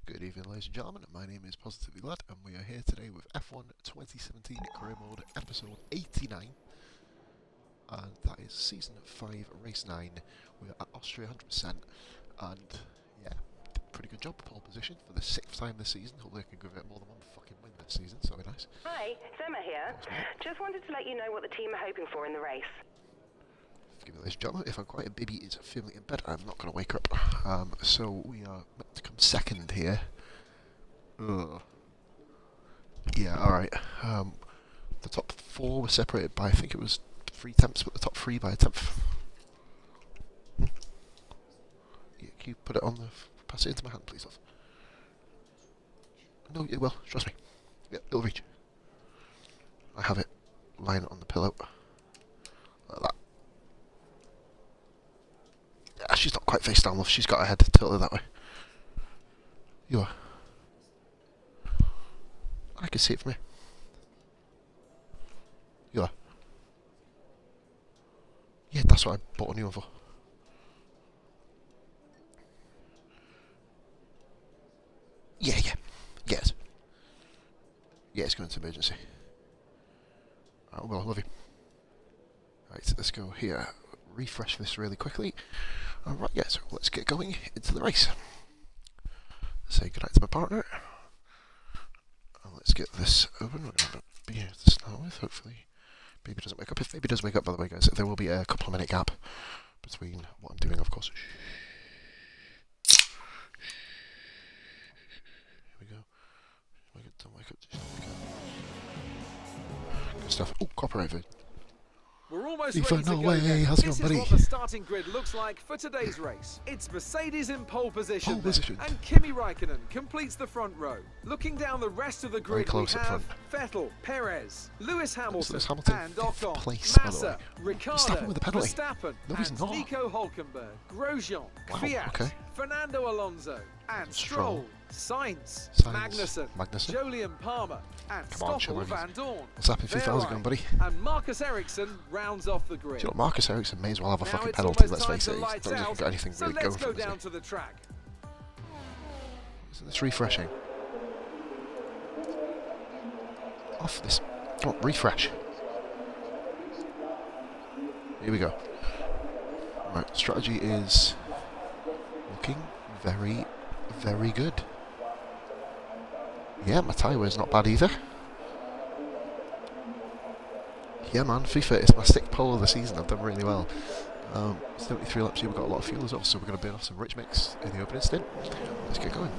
Good evening, ladies and gentlemen. My name is Positively Lad, and we are here today with F1 2017 Career Mode Episode 89. And that is Season 5, Race 9. We are at Austria 100%. And yeah, pretty good job, pole position for the 6th time this season. Hopefully I can give it more than one fucking win this season, so very nice. Hi, it's Emma here. Just wanted to let you know what the team are hoping for in the race. Forgive me, ladies and gentlemen, if I'm quiet, baby is firmly in bed. I'm not going to wake her up. So we are meant to come second here. Ugh. Yeah, alright. The top 4 were separated by, I think it was 3 tenths, but the top 3 by a tenth. Yeah, can you put it on the... pass it into my hand, please, love? No, it will, trust me. Yeah, it'll reach. I have it lying on the pillow. Like that. Yeah, she's not quite face down, love. She's got her head tilted that way. You are. I can see it from here. You are. Yeah, that's what I bought a new one for. Yeah. Yes. Yeah, it's going to emergency. Alright, well, I love you. Right, let's go here. Refresh this really quickly. Alright, yeah, so let's get going into the race. Say goodnight to my partner. And let's get this open. We're going to be here to start with, hopefully. Baby doesn't wake up. If baby does wake up, by the way, guys, there will be a couple of minute gap between what I'm doing, of course. Here we go. Don't wake up. Good stuff. Oh, copyright. We're almost FIFA, ready to no go way. then. How's it This going, buddy? is what the starting grid looks like for today's race. It's Mercedes in pole position, Pole position. and Kimi Raikkonen completes the front row. Looking down the rest of the Very grid, close we up have front. Vettel, Perez, Lewis Hamilton, and fifth Ocon, place, by the Massa, way. Ricciardo, Verstappen with the penalty. Verstappen, No, he's and not. Nico Hulkenberg, Grosjean, Wow, Kvyat, okay. Fernando Alonso, and Stroll. Sainz, Magnussen. Julian Palmer, and Come on, Stoffel Schumacher. Van Dorn. What's happening, FIFA? How's it going, buddy? And Marcus Ericsson rounds off the grid. Do you know what, Marcus Ericsson may as well have a Now fucking it's penalty, almost let's time face to it. He's lights not even out, got anything so really let's going for go him, has down he? to the track. Isn't this refreshing? Off this. Oh, refresh. Here we go. Right, strategy is looking very, very good. Yeah, my tyre wear's not bad either. Yeah, man, FIFA, it's my stick pole of the season. I've done really well. 73 laps here, we've got a lot of fuel as well, so we're going to burn off some rich mix in the opening stint. Let's get going.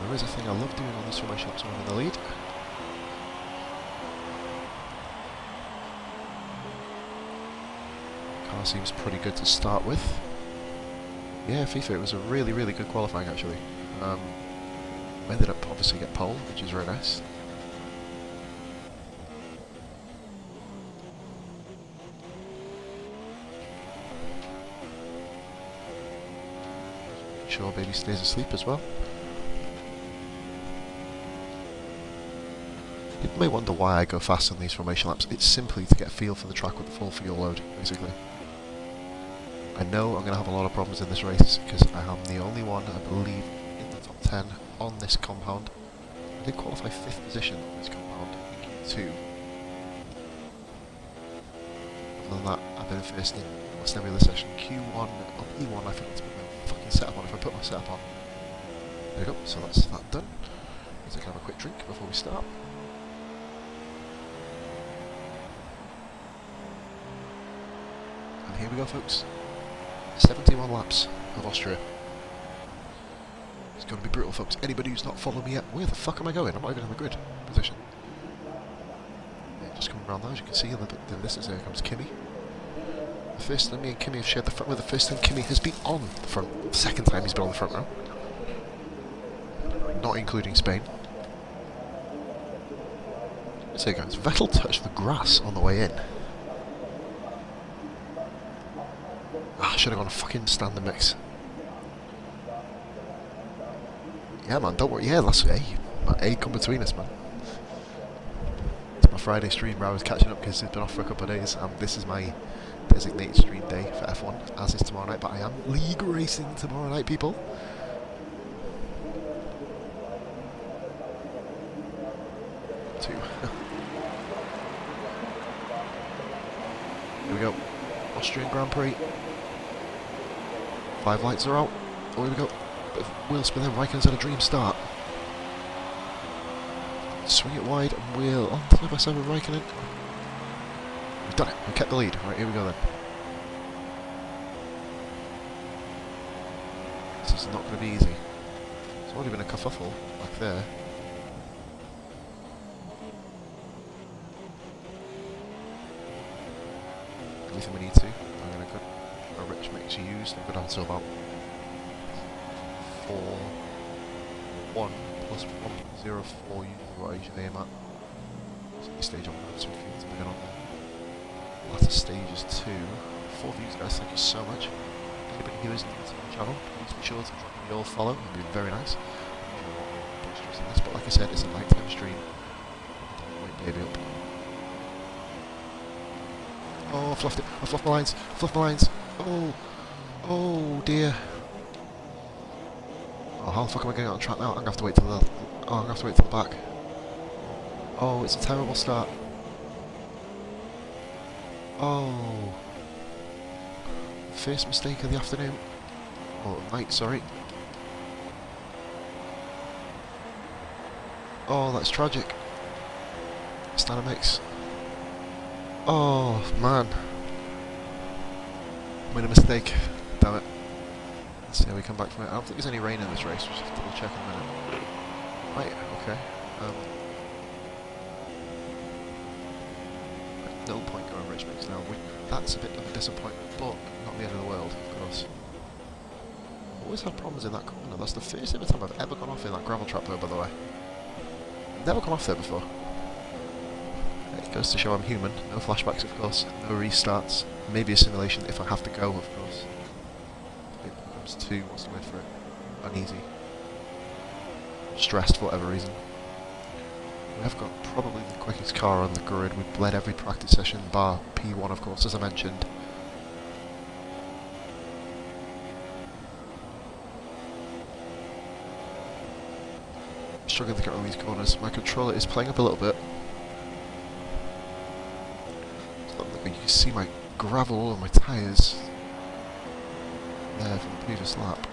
There is a thing I love doing on these formation laps when I'm in the lead. Car seems pretty good to start with. Yeah, FIFA, it was a really, really good qualifying actually. I ended up obviously get pole, which is very nice. Make sure baby stays asleep as well. You may wonder why I go fast on these formation laps. It's simply to get a feel for the track with the full fuel load, basically. I know I'm going to have a lot of problems in this race because I am the only one, I believe, in the top 10 on this compound. I did qualify 5th position on this compound in Q2. Other than that, I've been first in almost every other session. Q1 or E1, I forgot to put my fucking setup on. If I put my setup on, there we go. So that's that done. Let's have a quick drink before we start. And here we go, folks. 71 laps of Austria. It's going to be brutal, folks. Anybody who's not followed me yet, where the fuck am I going? I'm not even in the grid position. Yeah, just coming around now, as you can see, the distance, there comes Kimi. The first time me and Kimi have shared the front row, the first time Kimi has been on the front, the second time he's been on the front row. Not including Spain. Let's say, guys, Vettel touched the grass on the way in. I should have gone fucking stand the mix. Yeah, man, don't worry. Yeah, that's A come between us, man. It's my Friday stream where I was catching up because it's been off for a couple of days, and this is designated stream day for F1, as is tomorrow night, but I am league racing tomorrow night, people. Two. Here we go. Austrian Grand Prix. 5 lights are out. Oh, here we go. Bit of wheel spin then. Raikkonen's had a dream start. Swing it wide and wheel on side by side with Raikkonen. We've done it. We kept the lead. Right, here we go then. This is not going to be easy. It's already been a kerfuffle back there. Everything we need to. I'm going to go. A rich mix used. I've got down to about 4-1 plus 1.04 usually what I usually aim at. So this stage I'm going to have some fuel to begin on there. Latter stages too. 4 views guys, thank you so much. Anybody who isn't new to my channel, please be sure to drop me your follow, it would be very nice. But like I said, it's a nighttime stream. Wait baby up. Oh, I fluffed it. I fluffed my lines. I fluffed my lines. Oh. Oh dear. Oh, how the fuck am I getting on track now? I'm gonna have to wait till the. Oh, I'm gonna have to wait till the back. Oh, it's a terrible start. Oh. First mistake of the afternoon. Oh, night, sorry. Oh, that's tragic. Mix. Oh, man. Made a mistake. Damn it. Let's see how we come back from it. I don't think there's any rain in this race. We'll just have to double check in a minute. Right, okay. No point going rich mix now. That's a bit of a disappointment, but not the end of the world, of course. Always had problems in that corner. That's the first ever time I've ever gone off in that gravel trap though, by the way. Never gone off there before. It goes to show I'm human. No flashbacks, of course. No restarts. Maybe a simulation if I have to go, of course. It becomes too, what's the word for it? Uneasy. Stressed for whatever reason. We have got probably the quickest car on the grid. We've led every practice session, bar P1 of course, as I mentioned. Struggling to get around these corners. My controller is playing up a little bit. You can see my gravel all on my tyres there from the previous lap.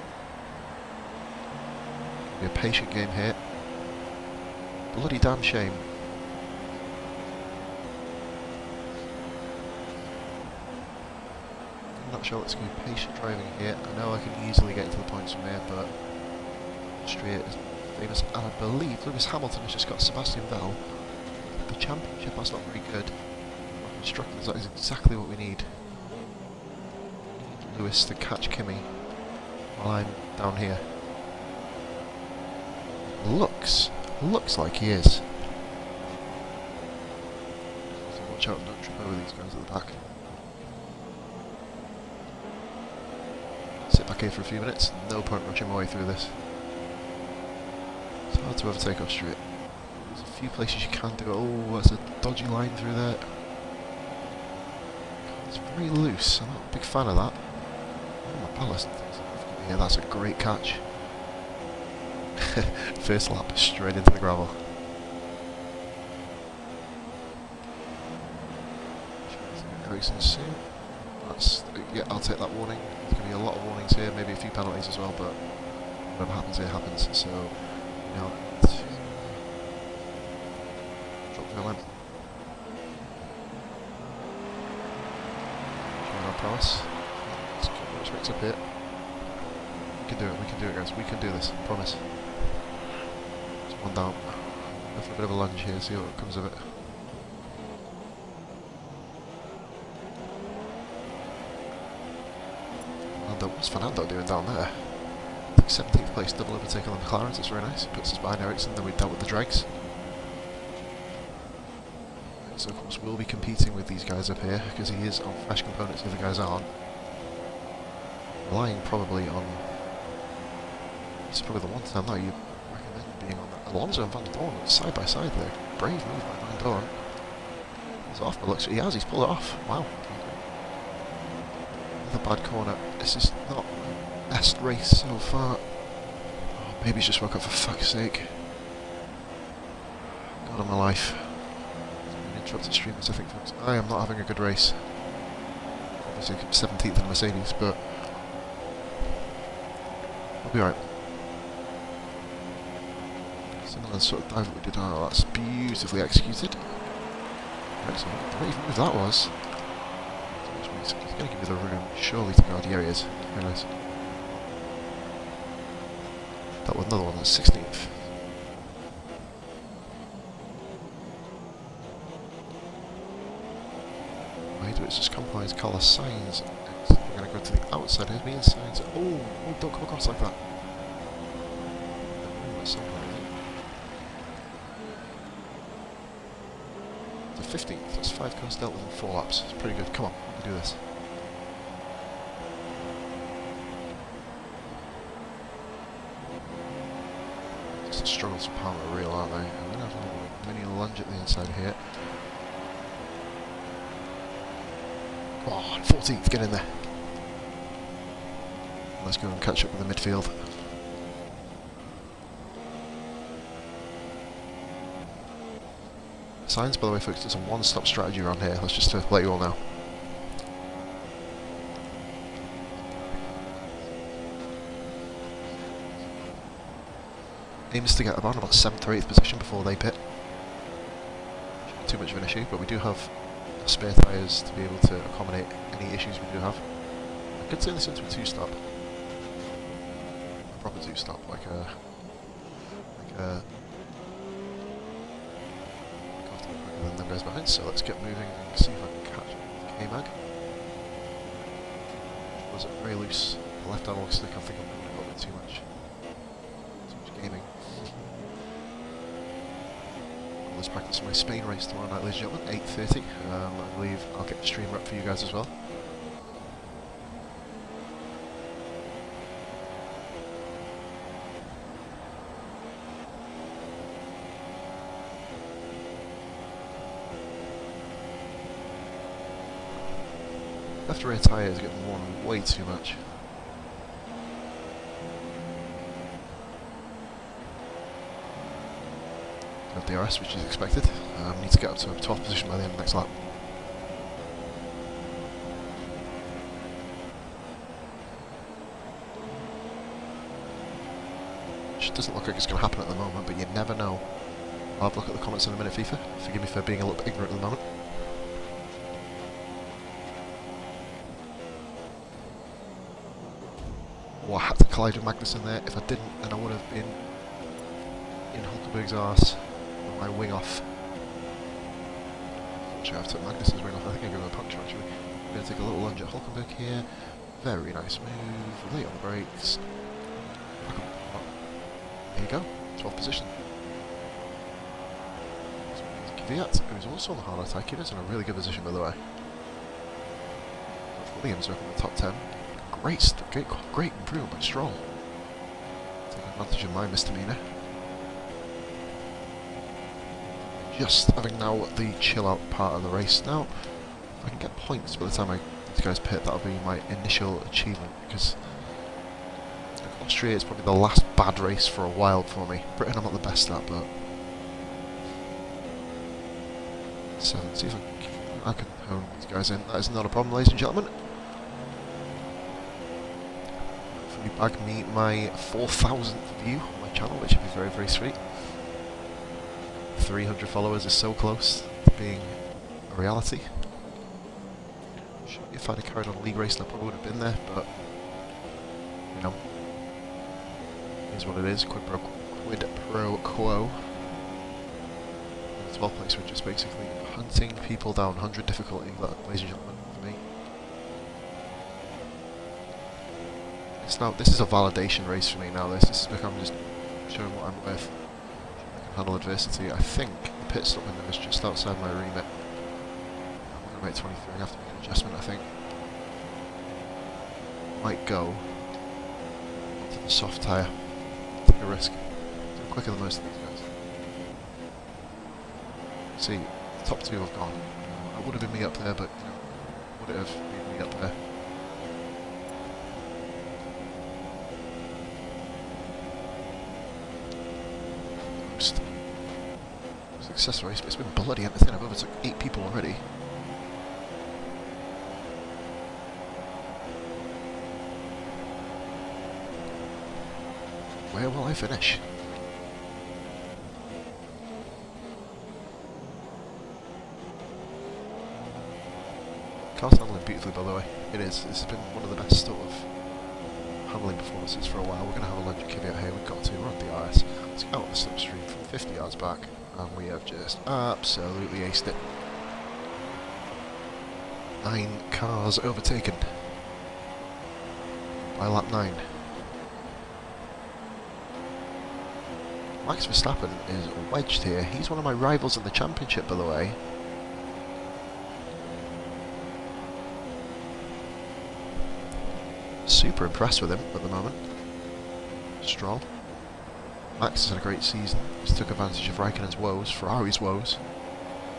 Be a patient game here. Bloody damn shame. I'm not sure let's go patient driving here. I know I can easily get into the points from here, but Austria is famous, and I believe Lewis Hamilton has just got Sebastian Vettel. The championship, that's not very good. Constructors, that is exactly what we need. Lewis to catch Kimi while I'm down here. Looks like he is. So watch out and don't trip over these guys at the back. Sit back here for a few minutes, no point rushing my way through this. It's hard to overtake Austria. There's a few places you can do it. Oh, that's a dodgy line through there. It's very loose, I'm not a big fan of that. Oh, my ballast. Yeah, that's a great catch. First lap, straight into the gravel. Racing soon. That's, yeah, I'll take that warning. There's going to be a lot of warnings here, maybe a few penalties as well, but whatever happens here happens. So, you know, drop the line. Prowess. Let's get much mix up here. We can do it guys, we can do this, I promise. Just one down. Go for a bit of a lunge here, see what comes of it. What's Fernando doing down there? I think 17th place, double overtake on the McLarens, it's very nice. It puts us behind Ericsson, then we've dealt with the dregs. So of course we'll be competing with these guys up here because he is on fresh components, the other guys aren't. Relying probably on. It's probably the one time that you recommend being on that. Alonso and Van Dorn side by side there. Brave move by Van Dorn. He's off, but looks, he's pulled it off. Wow. the bad corner. This is not the best race so far. Oh, baby's just woke up, for fuck's sake. God of my life. Interrupted streamers, I think, folks. I am not having a good race. Obviously 17th in Mercedes, but I'll be alright. Similar sort of dive that we did. Oh, that's beautifully executed. Excellent. I don't even know if that was. He's going to give me the room, surely, to guard the areas. Very nice. That was another one, that's 16th. Why do it just compromise colour signs? We're going to go to the outside. Here's me and signs. Oh, don't come across like that. The 15th, that's 5 cars dealt with in 4 laps. It's pretty good. Come on, we can do this. Just a struggle to power a reel, aren't they? I'm going to have a mini lunge at the inside here. Oh, 14th, get in there. Let's go and catch up with the midfield. Signs, by the way, folks, it's a one-stop strategy around here. Let's just let you all know. Aims to get around about 7th or 8th position before they pit. Not too much of an issue, but we do have spare tyres to be able to accommodate any issues we do have. I could turn this into a 2-stop. A proper 2-stop, like a and then goes behind, so let's get moving and see if I can catch K-Mag. Was it very loose? The left analog stick, I think I'm moving a little bit too much gaming. Let's practice my Spain race tomorrow night, ladies and gentlemen, 8:30. I believe I'll get the streamer up for you guys as well. Left rear tyre is getting worn way too much. Have DRS, which is expected. Need to get up to a 12th position by the end of the next lap. Which doesn't look like it's going to happen at the moment, but you never know. I'll have a look at the comments in a minute, FIFA. Forgive me for being a little bit ignorant at the moment. Oh, I had to collide with Magnussen there. If I didn't, then I would have been in Hulkenberg's arse with my wing off. Actually, I've took Magnussen's wing off. I think I'm going to puncture actually. I'm going to take a little lunge at Hulkenberg here. Very nice move. Late on the brakes. There you go. 12th position. Kvyat, who's also on the hard attack. He is in a really good position, by the way. Williams are up in the top 10. Great improvement by Stroll. Taking advantage of my misdemeanour. Just having now the chill out part of the race. Now, if I can get points by the time these guys pit, that'll be my initial achievement, because Austria is probably the last bad race for a while for me. Britain I'm not the best at, but 7, see if I can hone these guys in. That is not a problem, ladies and gentlemen. Bag me my 4,000th view on my channel, which would be very, very sweet. 300 followers is so close to being a reality. If I'd have carried on a league race, I probably would have been there, but you know, it is what it is. Quid pro quo. The 12th place, we're just basically hunting people down. 100 difficulty, ladies and gentlemen, for me. This is a validation race for me now. This has become just showing what I'm worth. I can handle adversity. I think the pit stop window is just outside my remit. I'm going to make 23. I have to make an adjustment, I think. Might go to the soft tyre. Take a risk. I'm quicker than most of these guys. See, the top 2 have gone. I would have been me up there, but you know, would it have been me up there? most successful race, but it's been bloody entertaining. I've overtook 8 people already. Where will I finish? Car's handling beautifully, by the way. It is. This has been one of the best sort of handling performances for a while. We're going to have a legend caveat here. We've got to run the RS. Let's get out of the slipstream from 50 yards back, and we have just absolutely aced it. 9 cars overtaken by lap 9. Max Verstappen is wedged here. He's one of my rivals in the championship, by the way. Super impressed with him at the moment. Stroll. Max has had a great season. He's took advantage of Raikkonen's woes, Ferrari's woes.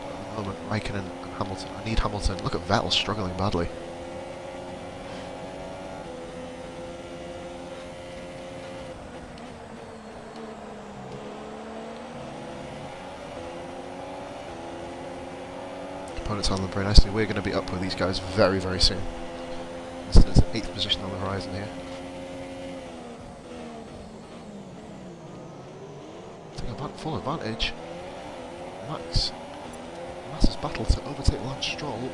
At the moment, Raikkonen and Hamilton. I need Hamilton. Look at Vettel struggling badly. Opponents handling very nicely. We're going to be up with these guys very, very soon. This is 8th position on the horizon here. Taking full advantage. Max's battle to overtake Lance Stroll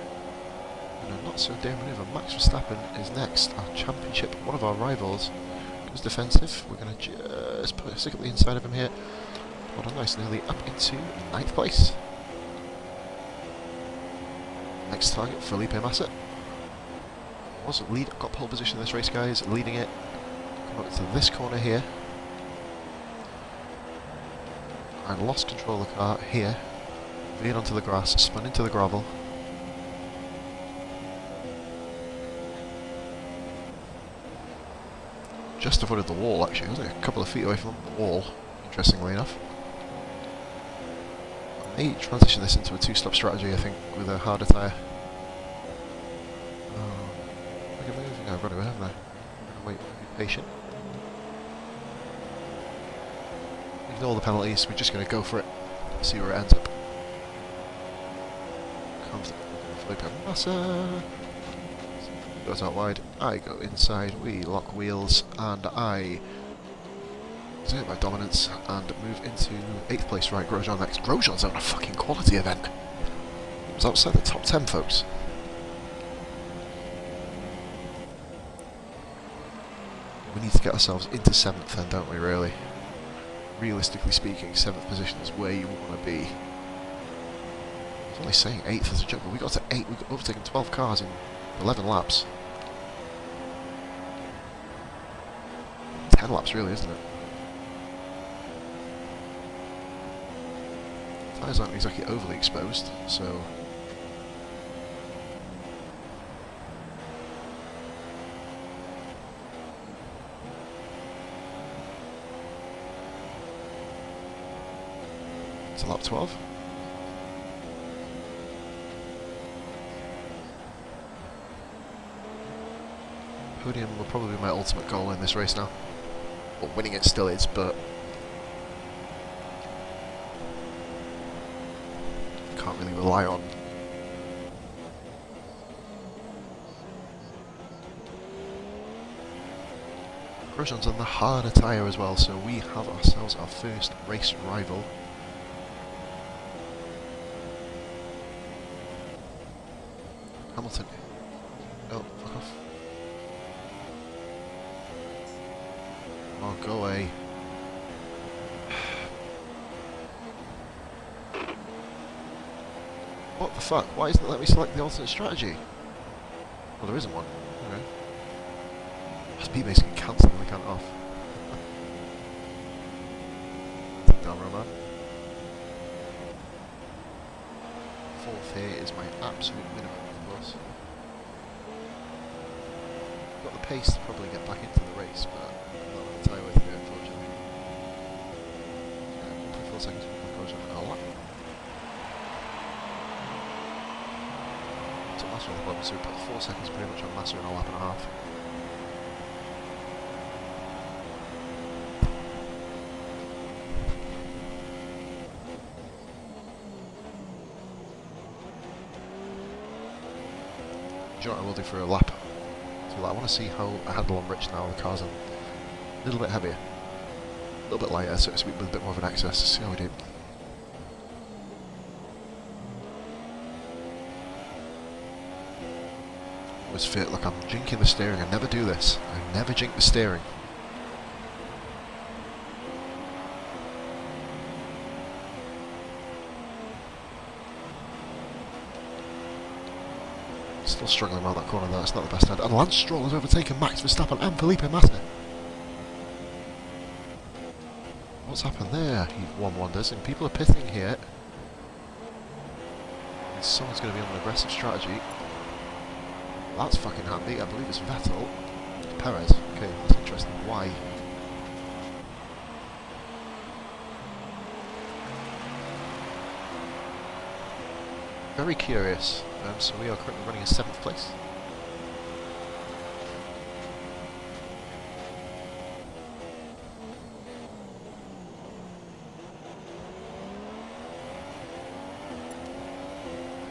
in a not so dim manoeuvre. Max Verstappen is next. Our championship, one of our rivals, goes defensive. We're going to just put a stick at the inside of him here. Hold on nice, nearly up into 9th place. Next target, Felipe Massa. Got pole position in this race, guys, leading it. Come up to this corner here. And lost control of the car here. Veered onto the grass, spun into the gravel. Just avoided the wall, actually. I was like a couple of feet away from the wall, interestingly enough. I may transition this into a 2-stop strategy, I think, with a harder tyre. I've run away, haven't I? Wait, be patient. Ignore the penalties, we're just going to go for it. See where it ends up. Comes Felipe Massa. Goes out wide. I go inside. We lock wheels, and I exert my dominance and move into 8th place. Right, Grosjean next. Grosjean's on a fucking quality event. He was outside the top 10, folks. We need to get ourselves into 7th then, don't we, really? Realistically speaking, 7th position is where you want to be. I was only saying 8th as a joke, but we got to 8, we got overtaken 12 cars in 11 laps. 10 laps really, isn't it? Tyres aren't exactly overly exposed, so... to lap 12. Podium will probably be my ultimate goal in this race now. Well, winning it still is, but can't really rely on. Grosjean's on the harder tyre as well, so we have ourselves our first race rival. Hamilton. Oh, fuck off. Oh, go away. What the fuck? Why isn't it letting me select the alternate strategy? Well, there isn't one. Okay. Speed base can cancel when we can't off. Down, Roman. 4th here is my absolute minimum, of course. Got the pace to probably get back into the race, but not with the tyre way to go, unfortunately. 1.4 seconds before Grosjean and a lap. Took Massa on the bottom, so we put 4 seconds pretty much on Massa in a lap and a half. you know what I will do for a lap? So I want to see how I handle on Rich now. The car's a little bit heavier, a little bit lighter, so it's with a bit more of an access. See how we do. Was fit. Look, I'm jinking the steering. I never do this. I never jink the steering. Still struggling around that corner there. It's not the best end. And Lance Stroll has overtaken Max Verstappen and Felipe Massa. What's happened there? He won wonders, and people are pitting here. And someone's going to be on an aggressive strategy. That's fucking handy. I believe it's Vettel. Perez. Okay, that's interesting. Why? Very curious. So we are currently running in 7th place.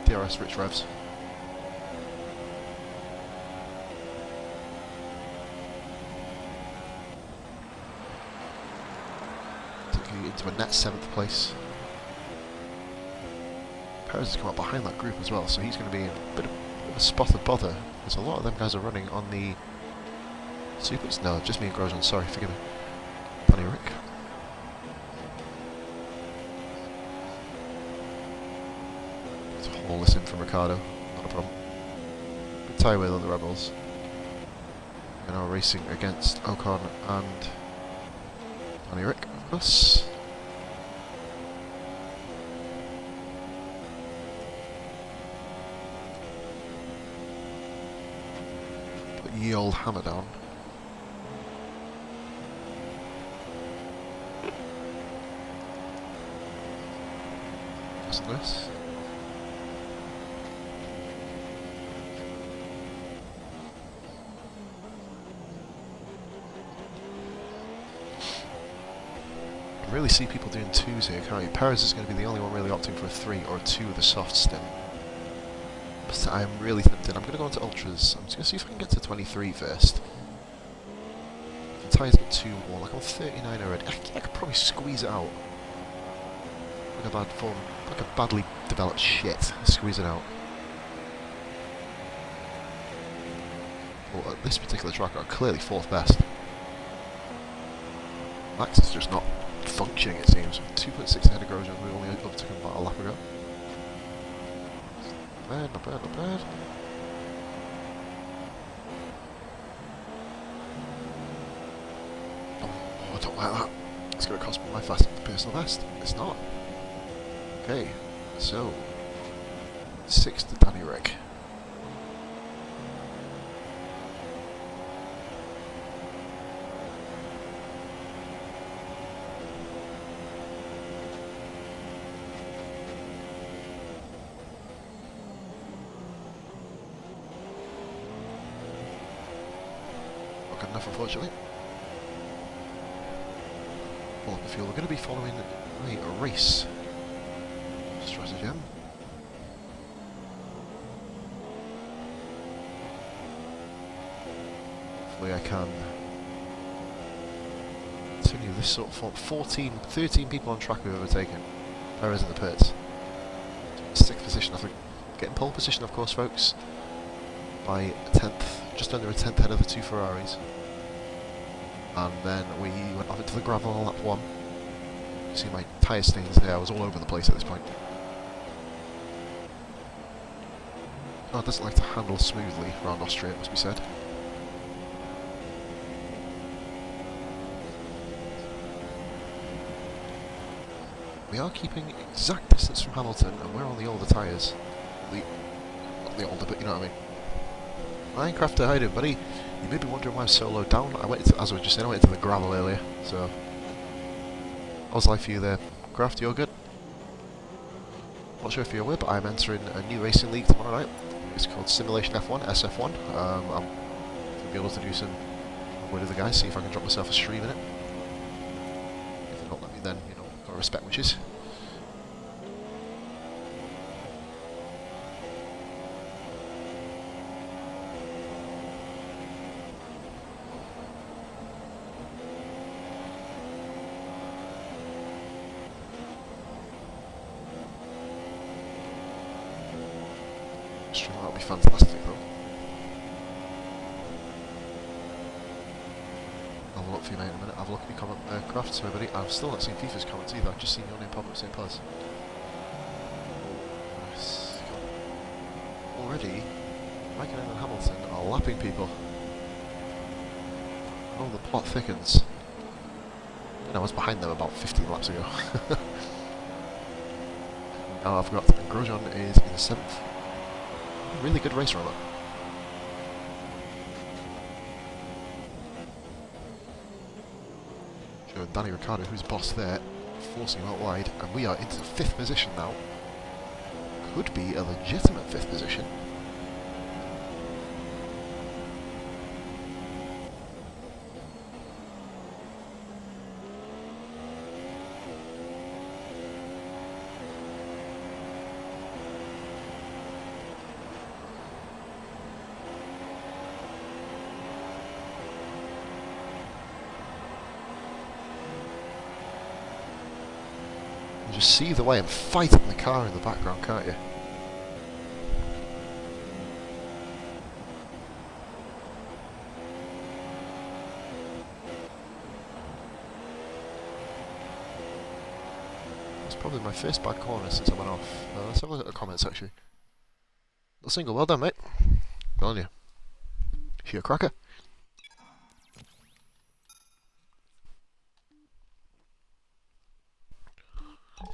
DRS Rich Revs. Taking into a net 7th place. Perez has come up behind that group as well, so he's going to be in a bit of a spot of bother, because a lot of them guys are running on the supers. No, just me and Grosjean, sorry, forgive me. Danny Rick. Let's haul this in from Ricardo, not a problem. Good tyre wheel on the Rebels. We're now racing against Ocon and Danny Rick, of course. Ye old hammer down. Isn't this? I can really see people doing 2s here, can't you? Perez is going to be the only one really opting for a 3 or a 2 with a soft stint. But I am really tempted. I'm going to go into Ultras. I'm just going to see if I can get to 23 first. The tyres get 2 more. Like I'm 39 already. I could probably squeeze it out. Like a bad form. Like a badly developed shit. Squeeze it out. Well, at this particular track, I'm clearly 4th best. Max is just not functioning, it seems. 2.6 ahead of Grosjean. We only overtook him about a lap ago. Not bad, not bad. Oh, I don't like that. It's going to cost me my personal best. It's not. Okay, so 6th to Danny Rick. Enough, unfortunately. Well, I feel we're going to be following a race stratagem. Hopefully I can continue this sort of form. 13 people on track we've overtaken. Perez in the pits. 6th position, I think. Getting pole position, of course, folks. By a 10th, just under a 10th ahead of the 2 Ferraris. And then we went off into the gravel on lap 1. You see my tyre stains there, I was all over the place at this point. Oh, it doesn't like to handle smoothly around Austria, it must be said. We are keeping exact distance from Hamilton, and we're on the older tyres. Not the older, but you know what I mean. Minecrafter, how you doing, buddy? You may be wondering why I'm so low down. As I was just saying, I went into the gravel earlier, so... How's life for you there? Craft, you're good? Not sure if you're aware, but I'm entering a new racing league tomorrow night. It's called Simulation F1, SF1. I'm going to be able to do some with the guys, see if I can drop myself a stream in it. If they don't let me, then, you know, gotta respect wishes. be fantastic though. I'll look for you mate in a minute. Have a look at your comment crafts everybody. I've still not seen FIFA's comments either, I've just seen your name pop up St. Paz. Nice. Already, Raikkonen and Hamilton are lapping people. Oh, the plot thickens. And I was behind them about 15 laps ago. Now I've got Grosjean is in the 7th. Really good race runner. Show Danny Ricciardo, who's boss there, forcing him out wide, and we are into 5th position now. Could be a legitimate 5th position. You just see the way I'm fighting the car in the background, can't you? It's probably my first bad corner since I went off. Let's have a look at the comments actually. Little single, well done mate. Well on you. You're a cracker.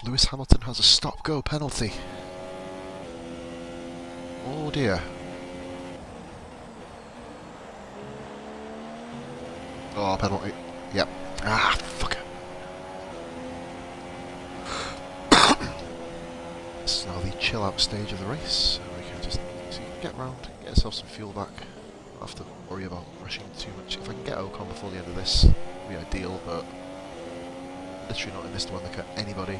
Lewis Hamilton has a stop-go penalty. Oh dear. Oh, penalty. Yep. Ah, fucker. This is now the chill-out stage of the race. So we can just get round, get ourselves some fuel back. Not have to worry about rushing too much. If I can get Ocon before the end of this, it'd be ideal, but literally not in this to undercut anybody.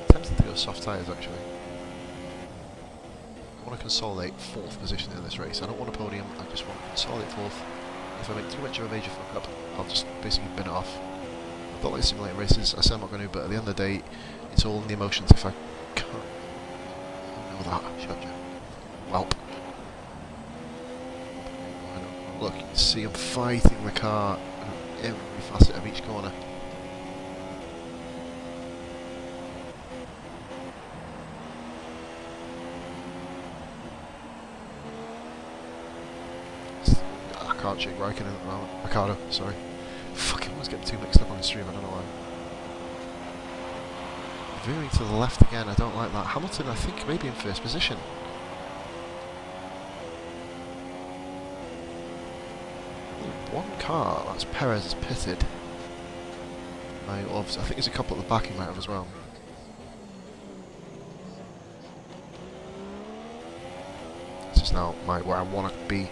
Tempted to go soft tyres actually. I want to consolidate 4th position in this race. I don't want a podium, I just want to consolidate 4th. If I make too much of a major fuck up, I'll just basically bin it off. I don't like simulating races, I say I'm not going to, but at the end of the day, it's all in the emotions. If I can't know that, shut you. Welp. Look, you can see I'm fighting the car in every facet of each corner. I can't shake Raikkonen at the moment. Ricciardo, sorry. Fucking always getting too mixed up on the stream, I don't know why. Veering to the left again, I don't like that. Hamilton, I think, maybe in 1st position. One car, that's Perez, is pitted. I think there's a couple at the back he might have as well. This is now where I want to be.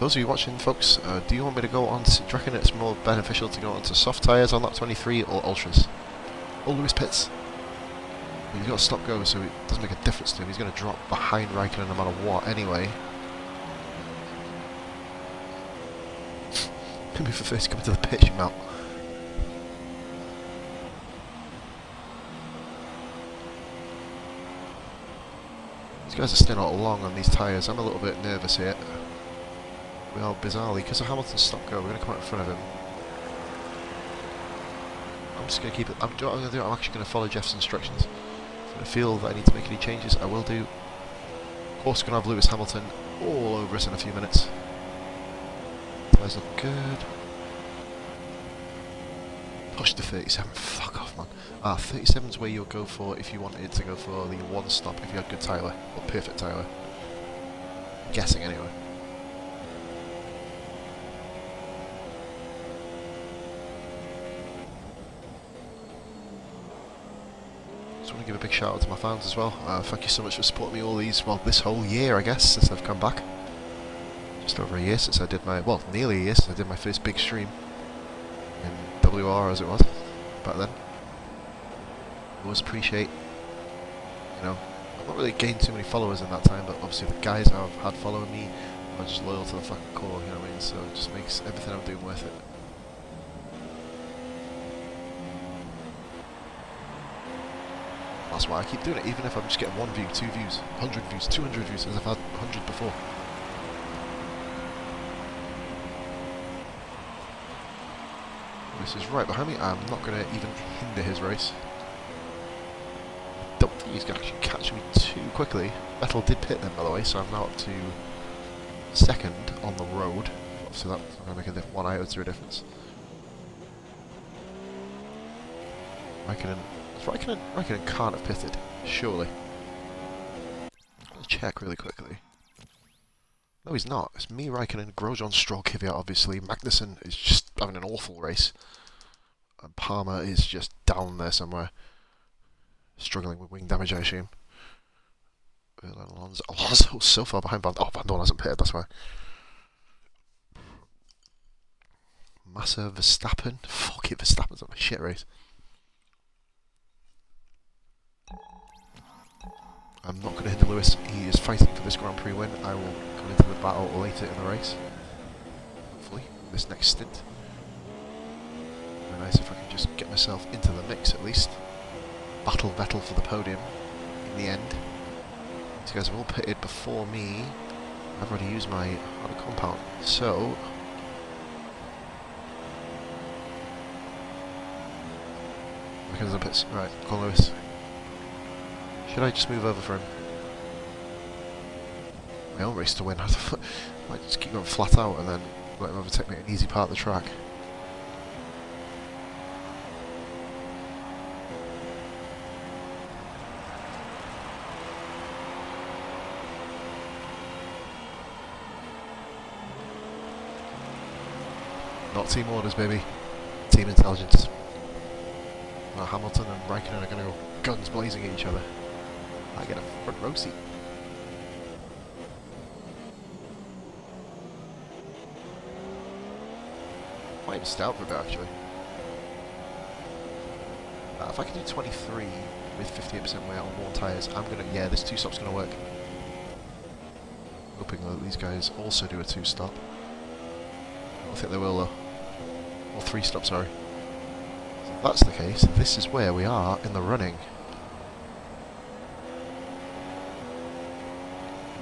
Those of you watching, folks, do you want me to go on to, do you reckon it's more beneficial to go onto soft tyres on lap 23 or ultras? Oh, Lewis pits. He's got to stop go, so it doesn't make a difference to him. He's going to drop behind Raikkonen no matter what, anyway. Maybe for first coming to the pitch, Mount. These guys are staying out long on these tyres. I'm a little bit nervous here. We are bizarrely, because of Hamilton's stop go, we're going to come out in front of him. I'm just going to keep it. I'm actually going to follow Jeff's instructions. If I feel that I need to make any changes, I will do. Of course, we're going to have Lewis Hamilton all over us in a few minutes. Tyres look good. Push to 37. Fuck off, man. 37 is where you'll go for if you wanted to go for the one stop if you had good tyre, or perfect tyre. Guessing anyway. Just want to give a big shout out to my fans as well. Thank you so much for supporting me all these, well, this whole year I guess, since I've come back. Just over a year since I did my, well, nearly a year since I did my first big stream. In WR as it was, back then. I always appreciate, you know, not really gained too many followers in that time, but obviously the guys I've had following me are just loyal to the fucking core, you know what I mean? So it just makes everything I'm doing worth it. That's why I keep doing it, even if I'm just getting 1 view, 2 views, 100 views, 200 views, as I've had 100 before. This is right behind me. I'm not going to even hinder his race. Don't think he's going to actually catch me too quickly. Vettel did pit then, by the way, so I'm now up to second on the road. Obviously that's going to make a 1 iota difference. Raikkonen can't have pitted, surely. Let's check really quickly. No, he's not. It's me, Raikkonen, Grosjean, Stroll, Kvyat, obviously. Magnussen is just having an awful race. And Palmer is just down there somewhere. Struggling with wing damage, I assume. Alonso's so far behind Van... Oh, Van Dorn hasn't pitted, that's why. Massa, Verstappen. Fuck it, Verstappen's on a shit race. I'm not going to hinder Lewis. He is fighting for this Grand Prix win. I will come into the battle later in the race. Hopefully, this next stint. It'd be nice if I can just get myself into the mix at least. Battle Vettel for the podium in the end. These guys have all pitted before me. I've already used my harder compound. So... because of the pits. Right, go on Lewis. Should I just move over for him? My own race to win. I might just keep going flat out and then let him overtake me an easy part of the track. Not team orders, baby. Team intelligence. Well, Hamilton and Raikkonen are going to go guns blazing at each other. I get a front row seat. Might even stay out for a bit, actually. If I can do 23 with 58% weight on worn tyres, I'm going to... Yeah, this 2-stop's going to work. Hoping that these guys also do a 2-stop. I don't think they will, though. Or 3-stop, sorry. So if that's the case, this is where we are in the running.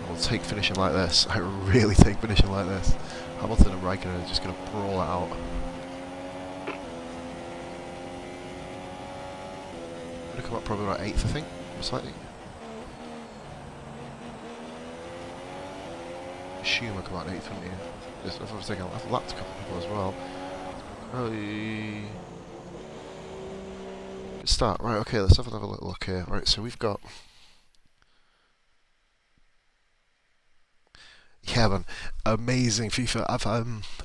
I'll take finishing like this. I really take finishing like this. Hamilton and Raikkonen are just going to brawl it out. I'm going to come up probably about 8th, I think. Slightly. Assume I come out 8th, wouldn't you? Just, if I was thinking, I've lapped a couple of people as well. Good start. Right, okay, let's have another little look here. Right, so we've got... Yeah, man, amazing FIFA. I've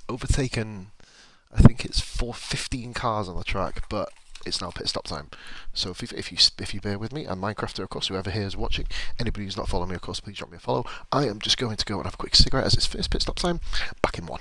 overtaken, I think it's 15 cars on the track, but it's now pit stop time. So if you bear with me, and Minecrafter, of course, whoever here is watching, anybody who's not following me, of course, please drop me a follow. I am just going to go and have a quick cigarette as it's first pit stop time. Back in 1.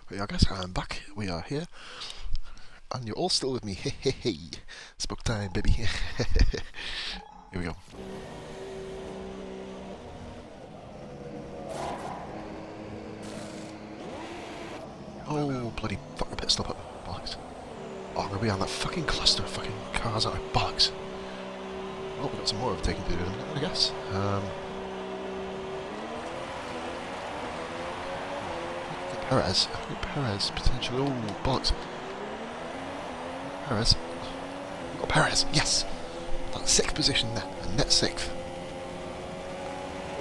But yeah, guys, I'm back. We are here. And you're all still with me. Hey, hey, hey. Spook time, baby. Here we go. Oh, bloody fucking pit stop up. Bollocks. Oh, I'm gonna be on that fucking cluster of fucking cars out of bollocks. Oh, we've got some more overtaking to do, I guess. Perez. I think Perez potentially. Oh, bollocks. Perez. We've got Perez. Yes! That sixth position there. And net sixth.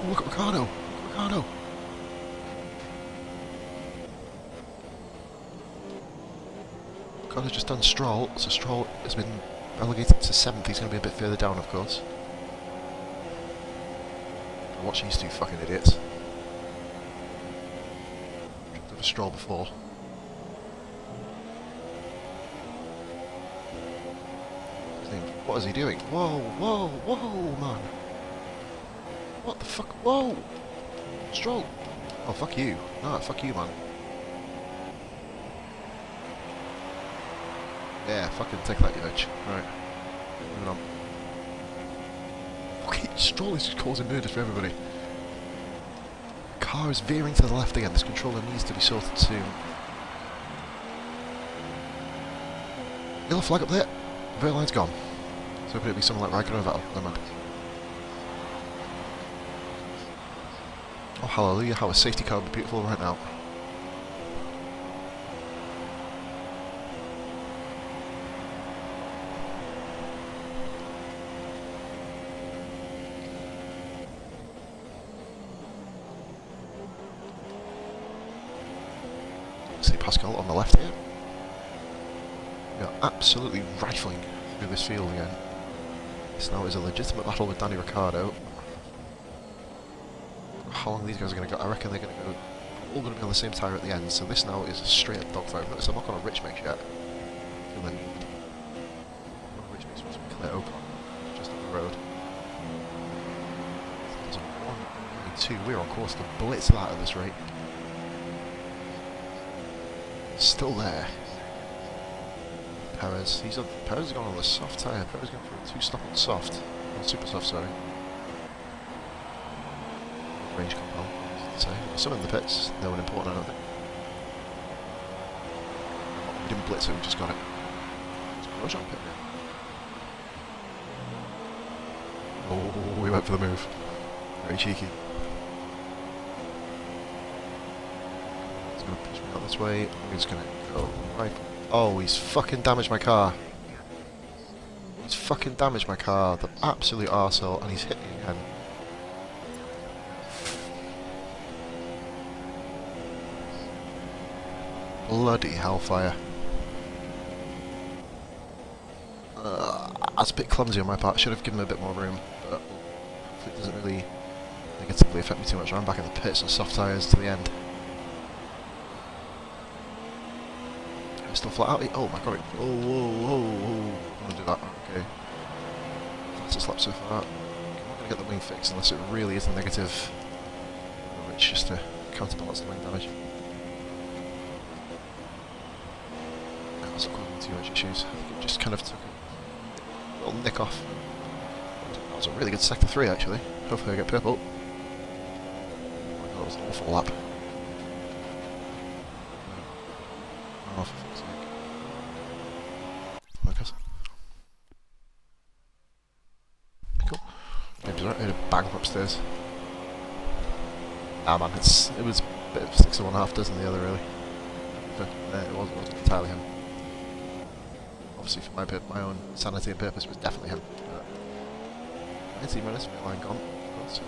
Oh, look at Ricardo. Look at Ricardo. Ricardo's just done Stroll. So Stroll has been relegated to 7th. He's going to be a bit further down, of course. Watch these two fucking idiots. Tripped over Stroll before. What is he doing? Whoa, whoa, whoa, man. What the fuck? Whoa! Stroll! Oh, fuck you. No, fuck you, man. Yeah, fucking take that, you bitch. Right. Moving on. Okay, Stroll is just causing murders for everybody. Car is veering to the left again. This controller needs to be sorted soon. Yellow flag up there. The line's gone. So it'll be someone like Raikkonen or Vettel. Never mind. Oh, hallelujah. How a safety car would be beautiful right now. See Pascal on the left here. We are absolutely rifling through this field again. This now is a legitimate battle with Danny Ricciardo. How long these guys are going to go? I reckon they're going to go. All going to be on the same tyre at the end. So this now is a straight up dogfight. Notice I'm not on a rich mix yet. Feel the need. Rich mix must be clear open just up the road. There's a 1, 2. We're on course to blitz that at this rate. Still there. Perez. Perez has gone on the soft tyre. Perez has gone for a 2-stop on soft. On super soft, sorry. Range compound, I say. Some in the pits, no one important, I don't think. We didn't blitz it, we just got it. It's a rush on pit now. Oh, we went for the move. Very cheeky. He's going to push me out this way. He's going to go right. Oh, he's fucking damaged my car. He's fucking damaged my car. The absolute arsehole, and he's hit me again. Bloody hellfire. That's a bit clumsy on my part. I should have given him a bit more room, but it doesn't really negatively affect me too much. I'm back in the pits and soft tyres to the end. I'm still flat out. Oh my god. Oh, whoa, whoa, whoa. I'm gonna do that. Okay. Fastest lap so far. I'm not gonna get the wing fixed unless it really is a negative. Which just to counterbalance the wing damage. That's equivalent to your issues. I think it just kind of took a little nick off. That was a really good sector 3 actually. Hopefully I get purple. Oh my god, that was an awful lap. Oh, for fuck's sake. Focus. Cool. Maybe right, I had a bang upstairs. Ah man, it was a bit of 6 of one, half dozen the other really. But it wasn't entirely him. Obviously for my own sanity and purpose, it was definitely him. 19 minutes, line gone, of course.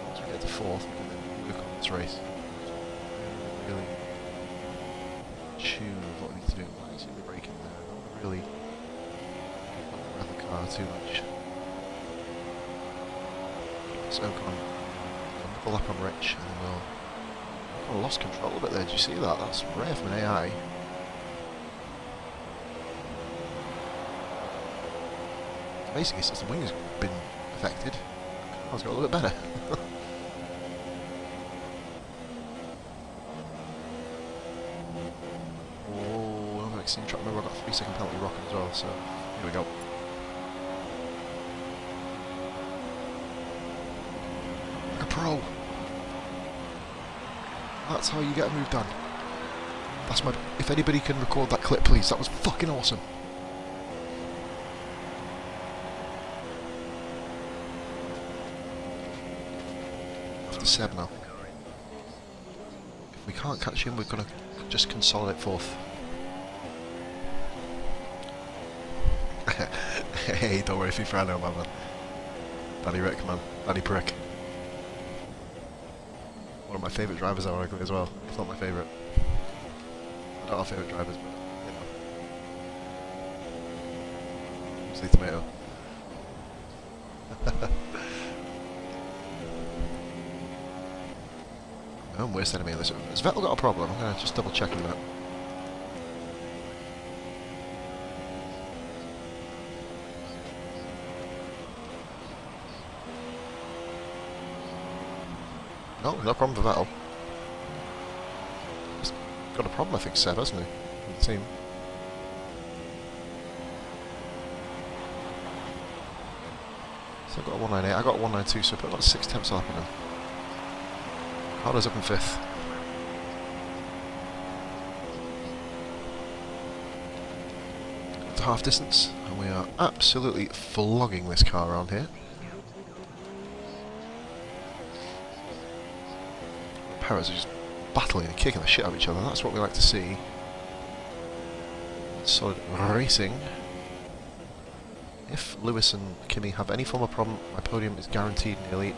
Once we get to 4th, we can then work on this race. Really tune of what we need to do. Why is the braking there? I don't want to really grab the car too much. So Ocon, another lap on Rich, and then we'll... I lost control of it there, did you see that? That's rare from an AI. Basically, since the wing has been affected, the car's got a little bit better. track. Remember, I got a 3-second penalty rocking as well, so here we go. Like a pro. That's how you get a move done. That's my... If anybody can record that clip, please. That was fucking awesome. After Seb now. If we can't catch him, we're going to just consolidate fourth. Hey, don't worry if you frown out, man. Danny Rick, man. Danny Prick. One of my favourite drivers, ironically, as well. If not my favourite. I don't have favourite drivers, but, you know. Say tomato. My own worst enemy in this. Has Vettel got a problem? I'm going to just double check that. No, no problem for Vettel. He's got a problem, I think, Seb, hasn't he? In the team. So I've got a 198, I got a 192, so I put about 6 temps up on him. Harder's up in 5th. To half distance, and we are absolutely flogging this car around here. Perez are just battling and kicking the shit out of each other. That's what we like to see. Solid racing. If Lewis and Kimi have any form of problem, my podium is guaranteed nearly.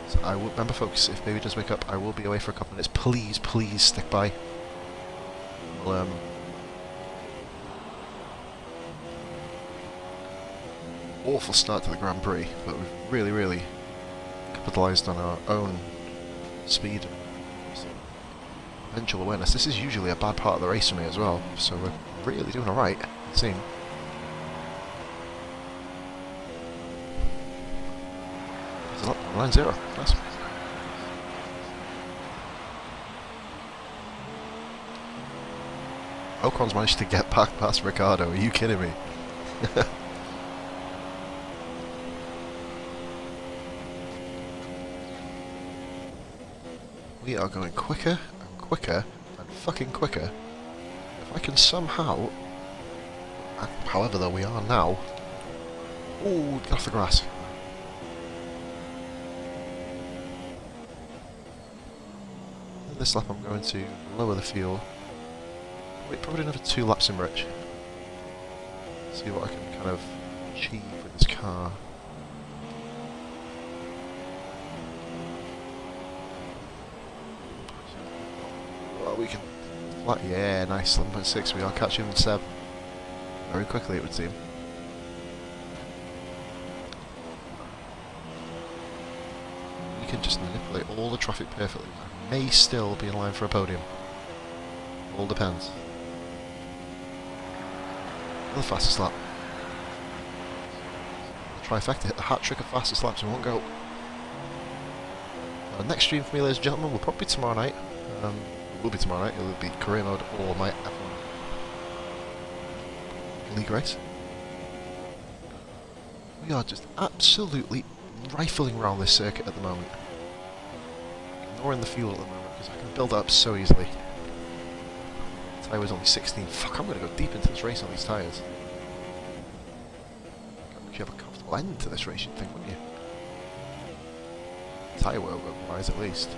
So I will remember, folks. If baby does wake up, I will be away for a couple minutes. Please, please stick by. We'll, awful start to the Grand Prix, but we've really capitalised on our own speed and eventual awareness. This is usually a bad part of the race for me as well, so we're really doing alright, it seems. Line 0, nice. Ocon's managed to get back past Ricciardo, are you kidding me? We are going quicker and quicker and fucking quicker. If I can somehow, however though we are now, ooh, get off the grass. And this lap I'm going to lower the fuel. Wait, probably another 2 laps in Rich. See what I can kind of achieve with this car. We can... Yeah, nice, 11.6. We are catching Seb very quickly, it would seem. We can just manipulate all the traffic perfectly. I may still be in line for a podium. All depends. The fastest lap. Trifecta, hit the hat trick of fastest laps in one go. Next stream for me, ladies and gentlemen, will probably be tomorrow night. Will be tomorrow night. It will be career mode or my F1 league race. We are just absolutely rifling around this circuit at the moment. Ignoring the fuel at the moment because I can build up so easily. Tyre was only 16. Fuck, I'm going to go deep into this race on these tyres. You have a comfortable end to this race, you'd think, wouldn't you? Tyre world wise, at least.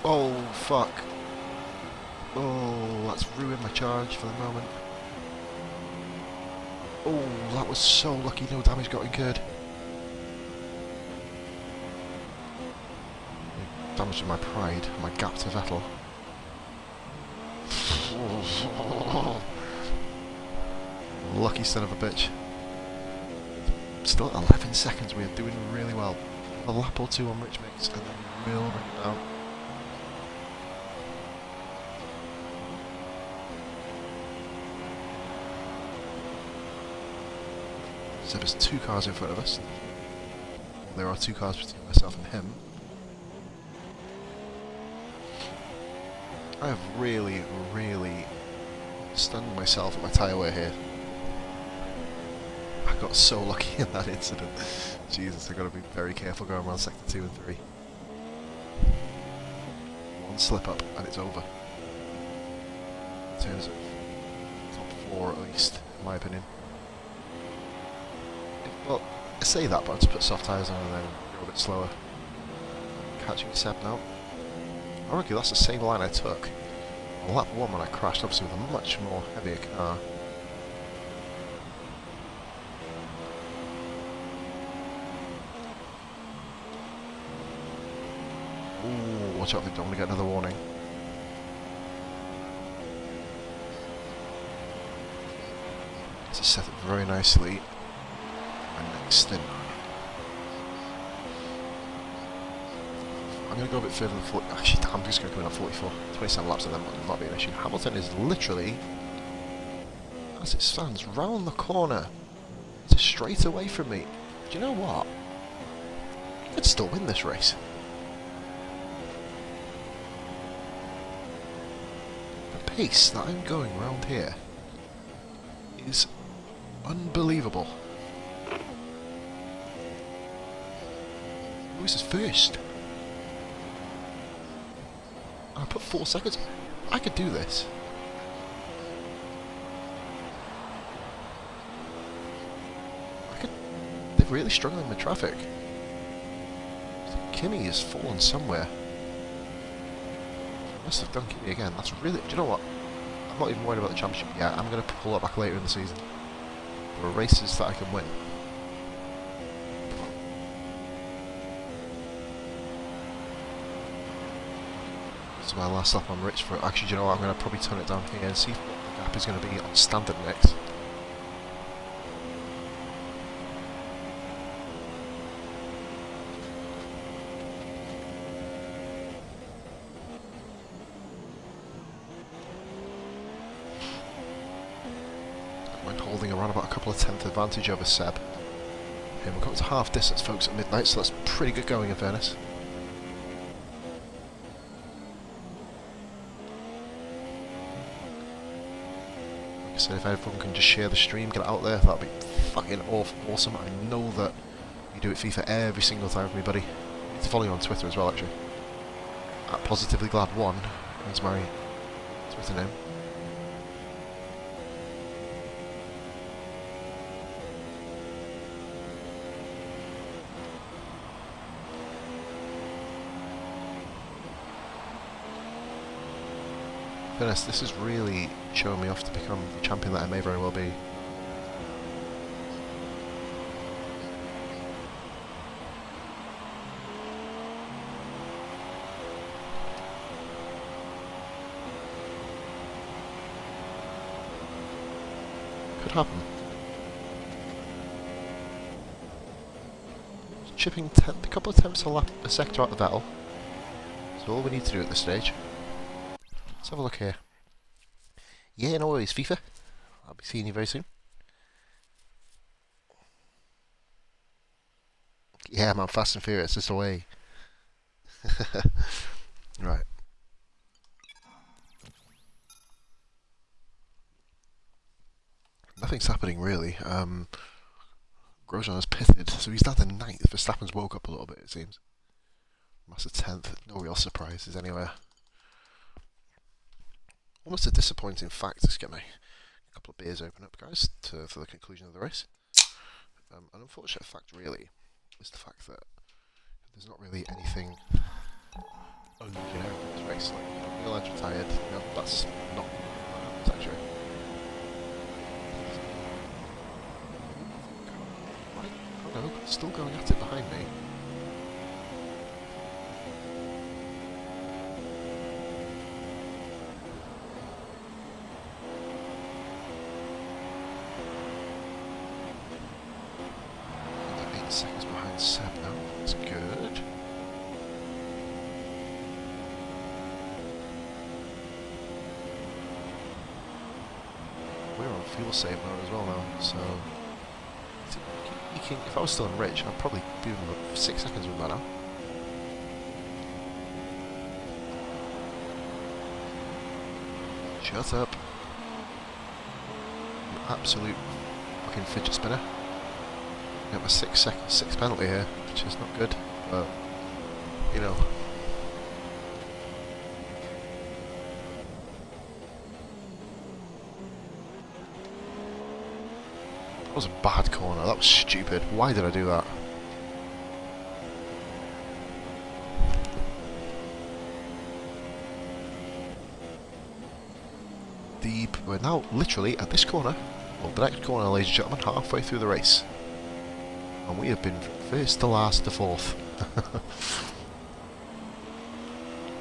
Oh, fuck. Oh, that's ruined my charge for the moment. Oh, that was so lucky no damage got incurred. Damage to my pride, my gap to Vettel. Lucky son of a bitch. Still at 11 seconds, we are doing really well. A lap or 2 on Rich Mix, and then we will bring it down. So there's 2 cars in front of us. there are 2 cars between myself and him. I have really, really stunned myself at my tyre wear here. I got so lucky in that incident. Jesus, I've got to be very careful going around sector 2 and 3. One slip up and it's over. In terms of top 4 at least, in my opinion. Well, I say that, but I just put soft tyres on and then go a bit slower. Catching Seb now. I reckon that's the same line I took on lap 1 when I crashed, obviously with a much more heavier car. Ooh, watch out, they don't want to get another warning. This is set up very nicely. My next stint. I'm going to go a bit further than 40. Actually, I'm just going to come in at 44. 27 laps and then will not be an issue. Hamilton is literally, as it stands, round the corner. It's straight away from me. Do you know what? I could still win this race. The pace that I'm going round here is unbelievable. Lewis is first. I put 4 seconds. I could do this. They're really struggling with traffic. Kimmy has fallen somewhere. I must have done Kimmy again. That's really... Do you know what? I'm not even worried about the championship yet. I'm going to pull it back later in the season. There are races that I can win. This is my last lap on Rich for... Actually, do you know what? I'm going to probably turn it down here and see what the gap is going to be on standard next. I'm holding around about a couple of tenth advantage over Seb. Okay, we're coming to half distance, folks, at midnight, so that's pretty good going in fairness. So if everyone can just share the stream, get it out there, that'd be fucking awesome. I know that you do it FIFA every single time for me, buddy. I need to follow you on Twitter as well, actually. At PositivelyGlad1 is my Twitter name. Goodness, this is really showing me off to become the champion that I may very well be. Could happen. Chipping a couple of tenths a sector out the Vettel. That's all we need to do at this stage. Let's have a look here. Yeah, no worries, FIFA. I'll be seeing you very soon. Yeah, man, Fast and Furious, it's away. Right. Nothing's happening really. Grosjean has pitted, so he's down to 9th. Verstappen's woke up a little bit, it seems. Massa 10th, no real surprises anywhere. Almost a disappointing fact. Let's get my couple of beers open up, guys, for the conclusion of the race. An unfortunate fact, really, is the fact that there's not really anything ungeneric in this race. Like, you know, Neil Edge retired. No, that's not what happens, actually. Right, oh no, still going at it behind me. Seconds behind Seb now, that's good. We're on fuel save mode as well now, so keep If I was still in Rich, I'd probably be about 6 seconds with that now. Shut up. Absolute fucking fidget spinner. Got my 6 penalty here, which is not good, but you know. That was a bad corner. That was stupid. Why did I do that? We're now literally at this corner, well, the next corner, ladies and gentlemen, halfway through the race. And we have been first to last to fourth.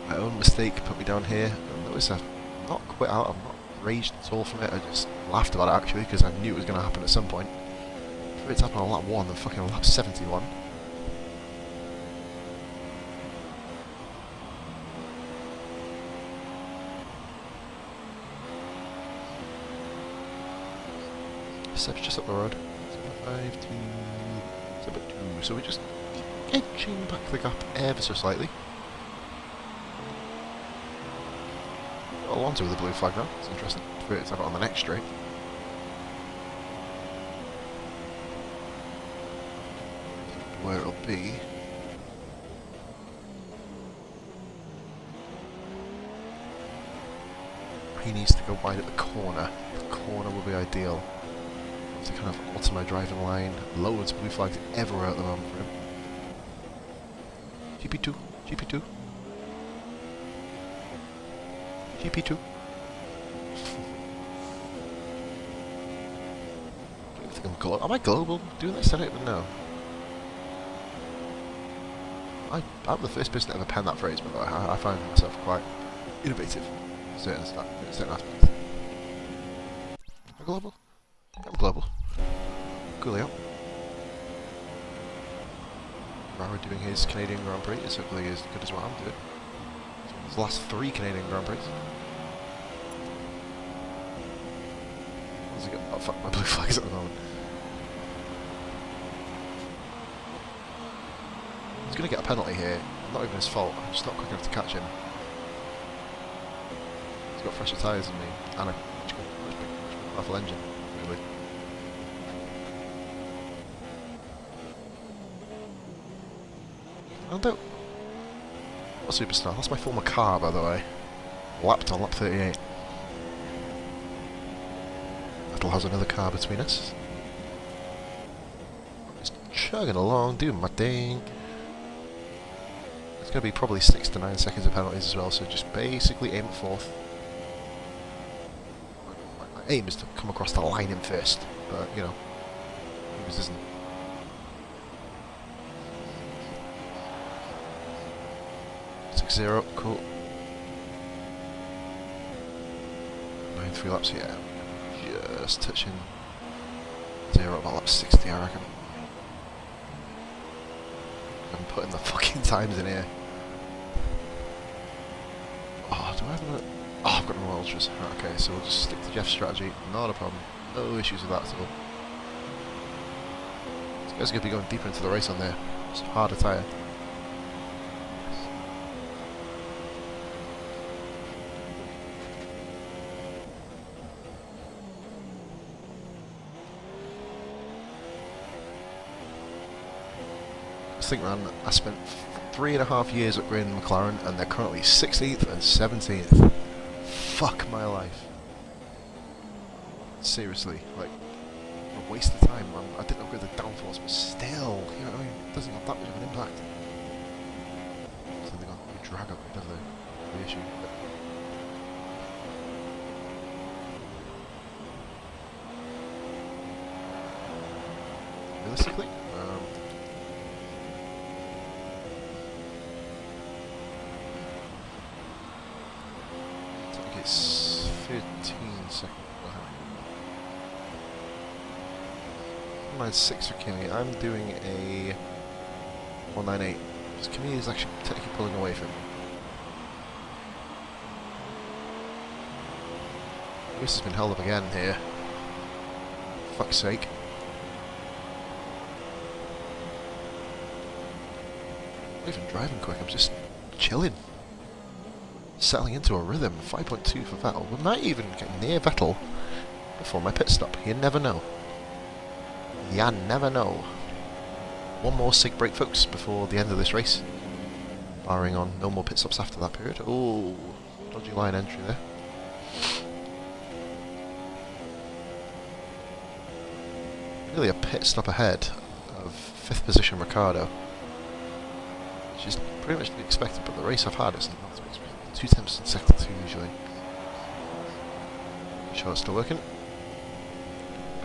My own mistake put me down here. And that was not quit out, I'm not raged at all from it, I just laughed about it actually, because I knew it was going to happen at some point. For it to happen on lap 1 than fucking on lap 71. Seb's just up the road. 5 to 2. So we're just edging back the gap ever so slightly. Got Alonso with the blue flag now. It's interesting for it to have it on the next straight. Where it'll be. He needs to go wide at the corner. The corner will be ideal. To kind of alter my driving line. Loads of blue flags everywhere at the moment for him. GP2, GP2. GP2. I don't think I'm global. Am I global doing this? I don't even know. I'm the first person to ever pen that phrase, by the way. I find myself quite innovative in certain aspects. Am I global? I'm global. Coolio. Rara doing his Canadian Grand Prix is hopefully as good as what I'm doing. His last 3 Canadian Grand Prix. What's he got? Oh fuck, my blue flags at the moment. He's going to get a penalty here. Not even his fault. I'm just not quick enough to catch him. He's got fresher tyres than me. And a much more powerful engine, really. What a superstar. That's my former car, by the way. Lapped on lap 38. Vettel has another car between us. Just chugging along, doing my thing. It's going to be probably 6 to 9 seconds of penalties as well, so just basically aim at 4th. My aim is to come across the line in first, but, you know, it isn't. 6-0, cool. 9-3 laps, yeah. Just touching 0 about lap 60, I reckon. I'm putting the fucking times in here. Oh, do I have a... Oh, I've got no ultras. Right, okay, so we'll just stick to Jeff's strategy. Not a problem. No issues with that at all. This guy's going to be going deeper into the race on there. It's a harder tyre. Think, man, I spent 3.5 years upgrading the McLaren and they're currently 16th and 17th. Fuck my life. Seriously, like, a waste of time, man. I didn't upgrade the downforce, but still, you know what I mean? It doesn't have that much of an impact. So they got a drag upgrade, have they? The issue. Realistically, it's 13 seconds behind. Mine's 6 for Kimmy. I'm doing a 198. Because Kimmy is actually technically pulling away from me. This has been held up again here. Fuck's sake. not even driving quick, I'm just chilling. Settling into a rhythm. 5.2 for Vettel. We might even get near Vettel before my pit stop. You never know. You never know. One more sig break, folks, before the end of this race. Barring on no more pit stops after that period. Oh, dodgy line entry there. Really a pit stop ahead of 5th position Ricciardo. Which is pretty much to be expected, but the race I've had is not to be expected. 2 temps in sector 2 usually. Sure it's still working.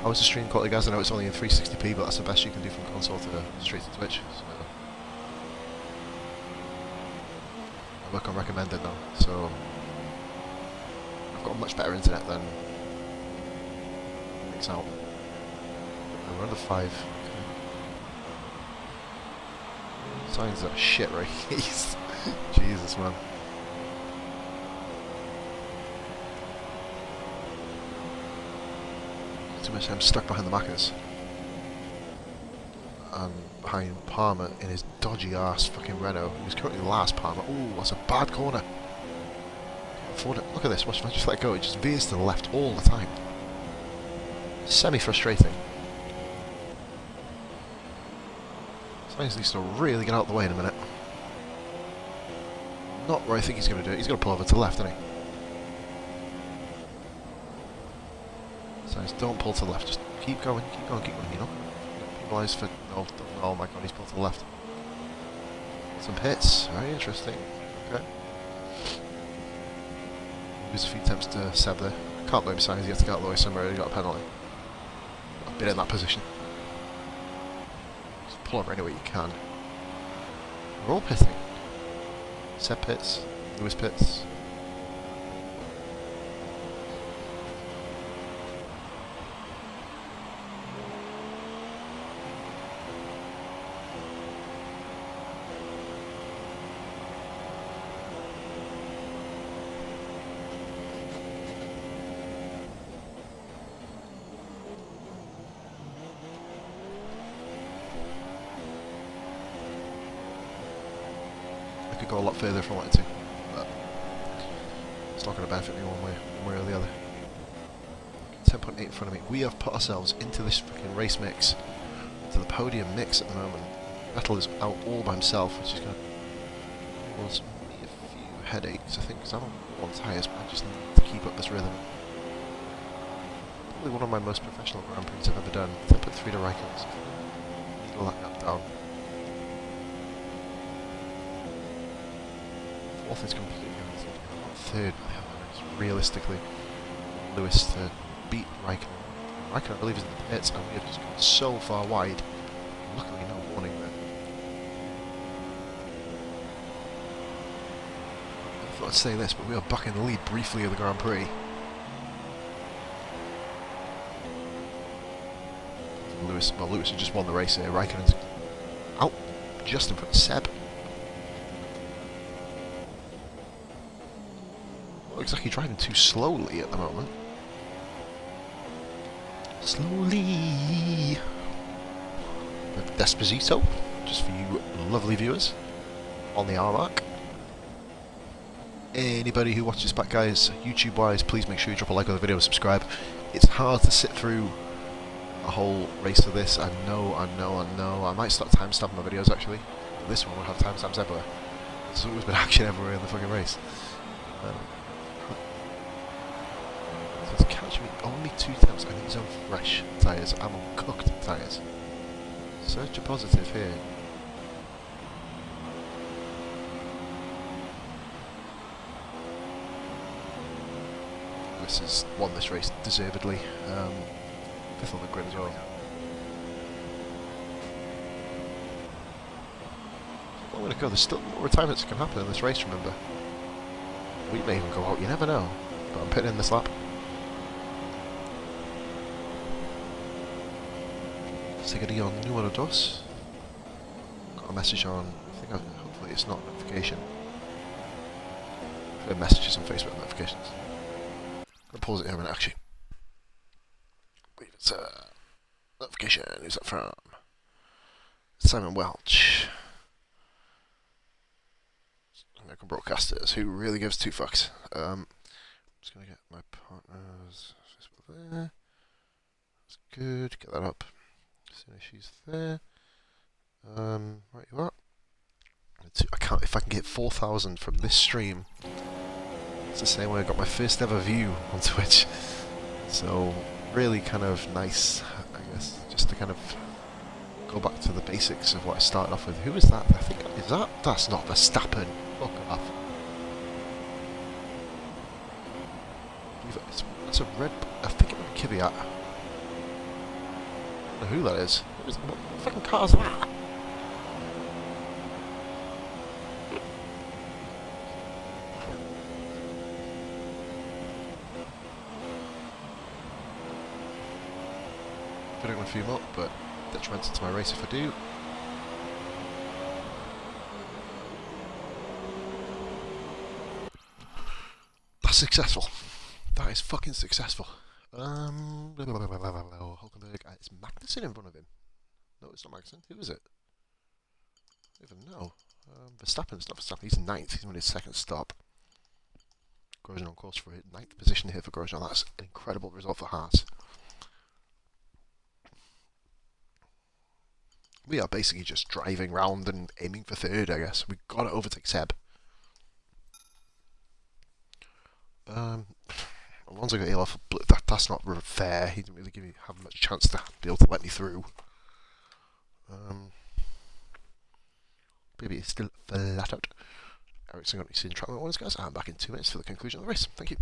How is the stream quality, guys? I know it's only in 360p, but that's the best you can do from console to straight to Twitch. So I work on recommended now, so I've got much better internet than makes out. We're under 5. Signs are shit race. Jesus, man. Too much time stuck behind the Maccas. And behind Palmer in his dodgy ass fucking Renault. He was currently last, Palmer. Ooh, that's a bad corner. Can't afford it. Look at this. Watch if I just let go. It just veers to the left all the time. Semi-frustrating. Sainz needs to really get out of the way in a minute. Not where I think he's going to do it. He's going to pull over to the left, isn't he? Sainz, don't pull to the left. Just keep going, keep going, keep going, you know. Penalise for... No, oh my god, he's pulled to the left. Some pits. Very interesting. Okay. There's a few attempts to Seb there. Can't blame Sainz. He had to get out of the way somewhere. He got a penalty. I've been in that position. Pull over any way you can. We're all pitting. Seb pits, Lewis pits. Go a lot further if I wanted to, but it's not going to benefit me one way or the other. 10.8 in front of me. We have put ourselves into this freaking race mix, into the podium mix at the moment. Vettel is out all by himself, which is going to cause me a few headaches, I think, because I'm on tyres, but I just need to keep up this rhythm. Probably one of my most professional Grand Prix I've ever done. 10.3 to Raikkonen's. Need to let that down. Fourth is completely unaffordable. Third, realistically, Lewis to beat Raikkonen. Raikkonen, I believe, is in the pits, and we have just gone so far wide. Luckily, no warning there. I thought I'd say this, but we are back in the lead briefly of the Grand Prix. Lewis has just won the race here. Raikkonen's out just in front of Seb. Looks like he's driving too slowly at the moment. Slowly. Desposito, just for you lovely viewers, on the R mark. Anybody who watches back, guys, YouTube-wise, please make sure you drop a like on the video and subscribe. It's hard to sit through a whole race of this. I know. I might start timestamping my videos, actually. This one will have timestamps everywhere. There's always been action everywhere in the fucking race. So it's catching me only 2 temps, and these are fresh tyres. I'm on cooked tyres. Search a positive here. This has won this race deservedly. 5th on the grid as well. Well, I'm going to go. There's still more retirements that can happen in this race, remember. We may even go out, you never know. But I'm pitting in this lap. Seguiría número 2. Got a message on, hopefully it's not a notification. I've got messages on Facebook notifications. I'm going to pause it here a minute, actually. Wait, it's a notification. Who's that from? Simon Welch. American broadcasters. Who really gives two fucks? I'm just gonna get my partners there. That's good. Get that up. As soon as she's there. Right you are. I can't. If I can get 4,000 from this stream, it's the same way I got my first ever view on Twitch. So really kind of nice, I guess, just to kind of go back to the basics of what I started off with. Who is that? I think is that? That's not Verstappen. Fuck off. That's a red. I think it might be Kvyat. I don't know who that is. What fucking car is that? Putting a few more, but detrimental to my race if I do. That's successful. That is fucking successful. Hulkenberg. It's Magnussen in front of him. No, it's not Magnussen. Who is it? I don't even know. Verstappen's not Verstappen. He's 9th. He's on his second stop. Grosjean on course for 9th position here for Grosjean. That's an incredible result for Haas. We are basically just driving round and aiming for 3rd, I guess. We've got to overtake Seb. Alonso got off. That's not fair. He didn't really have much chance to be able to let me through. Maybe it's still flat out. Ericsson got me seeing track limit 1, guys. I'm back in 2 minutes for the conclusion of the race. Thank you.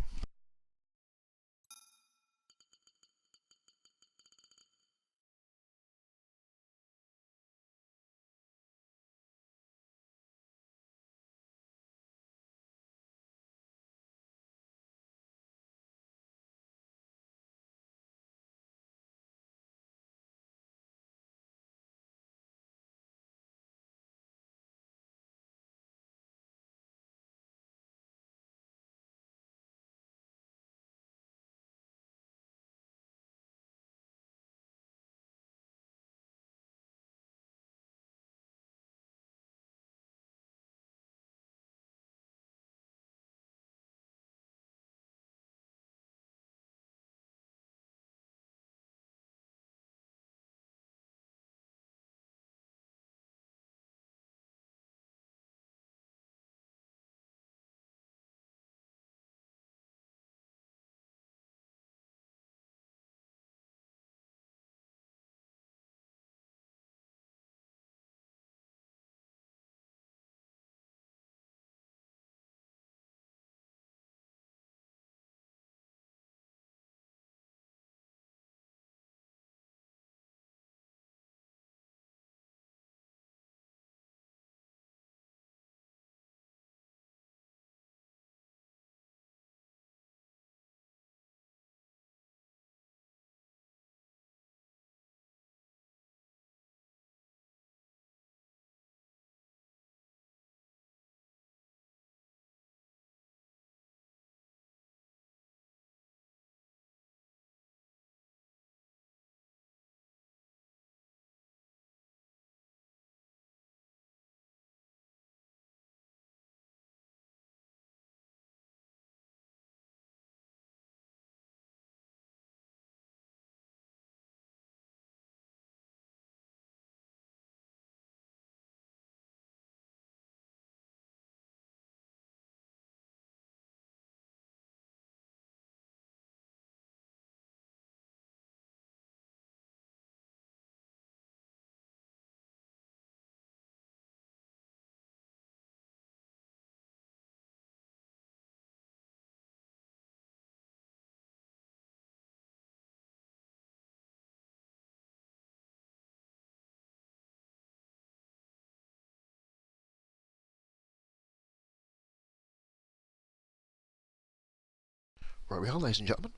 Right we are, ladies and gentlemen.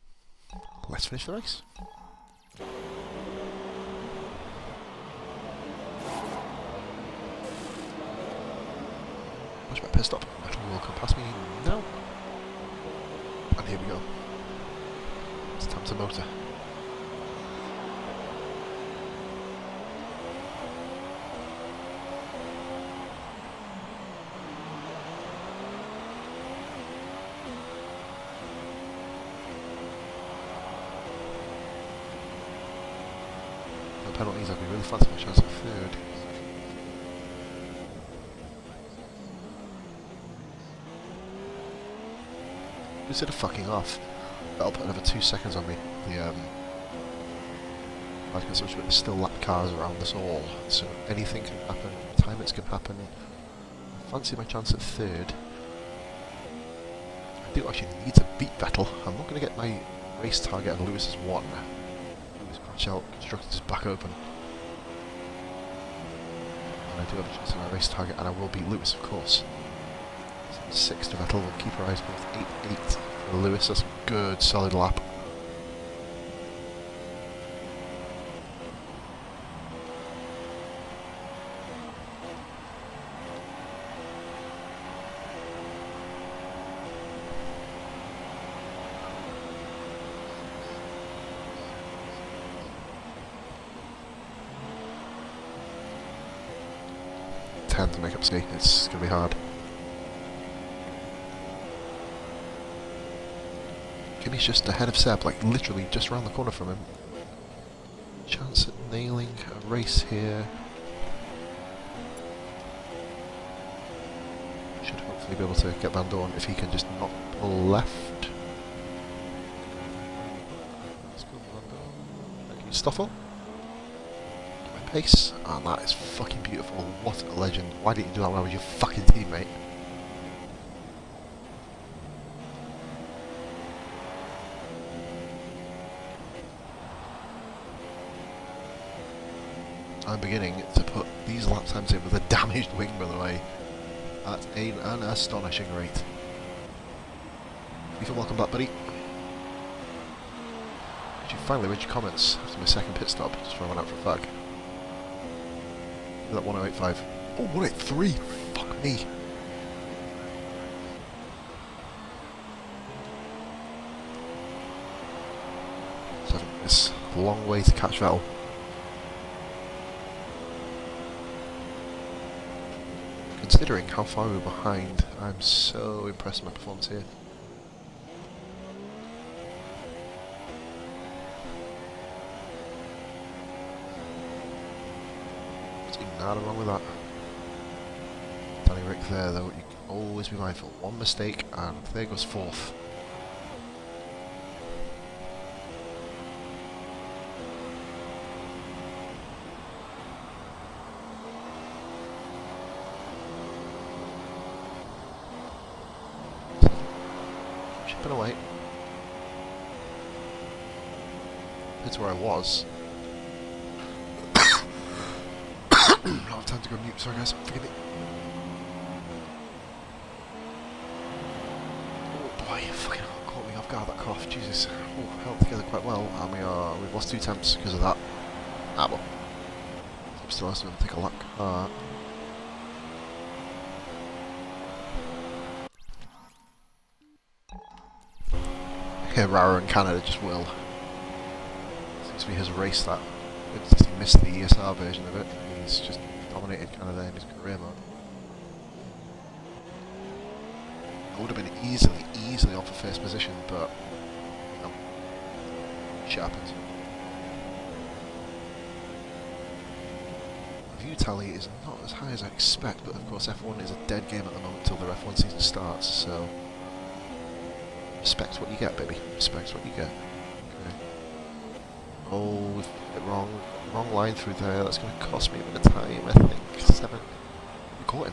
Let's finish the race. Much better pissed off. Metal will come past me now. And here we go. It's time to motor. really fancy my chance at third. Instead of fucking off, that'll put another 2 seconds on me. Like I said, there's still lap cars around us all, so anything can happen. Time it's can happen. I fancy my chance at third. I do actually need to beat Vettel. I'm not going to get my race target on Lewis's 1. Lewis crash out, constructors back open. And I do have a chance at my race target, and I will beat Lewis, of course. 6 to Vettel, we'll keep our eyes both 8-8 for Lewis. That's a good, solid lap. To make up speed, it's going to be hard. Kimmy's just ahead of Seb, like literally just around the corner from him. Chance at nailing a race here. Should hopefully be able to get Van Dorn if he can just not pull left. Let's go Van Dorn. Thank you, Stoffel. Pace, and that is fucking beautiful. What a legend. Why didn't you do that when I was your fucking teammate? I'm beginning to put these lap times in with a damaged wing, by the way. At an astonishing rate. Ethan, welcome back, buddy. Actually, finally read your comments after my second pit stop, just before I went out for a fag. That 1085. Oh, 183! Fuck me! So it's a long way to catch Vettel. Considering how far we were behind, I'm so impressed with my performance here. Nothing wrong with that. Danny Rick there though, you can always be mindful. One mistake and there goes fourth. Chipping away. That's where I was. I don't have time to go mute, sorry guys, forgive me. Oh boy, fucking caught me off guard, that cough, Jesus. Oh, held together quite well, and we've lost 2 temps because of that. Ah well. I'm still asking him to take a lap car. Yeah, Rara in Canada just will. Seems to be his race that. He missed the ESR version of it. He's just dominated Canada in his career mode. I would have been easily off the first position, but no. Shit happens. The view tally is not as high as I expect, but of course F1 is a dead game at the moment till the F1 season starts, so respect what you get, baby. Respect what you get. Okay. Oh, we've hit wrong line through there. That's going to cost me a bit of time, I think. 7. We caught him.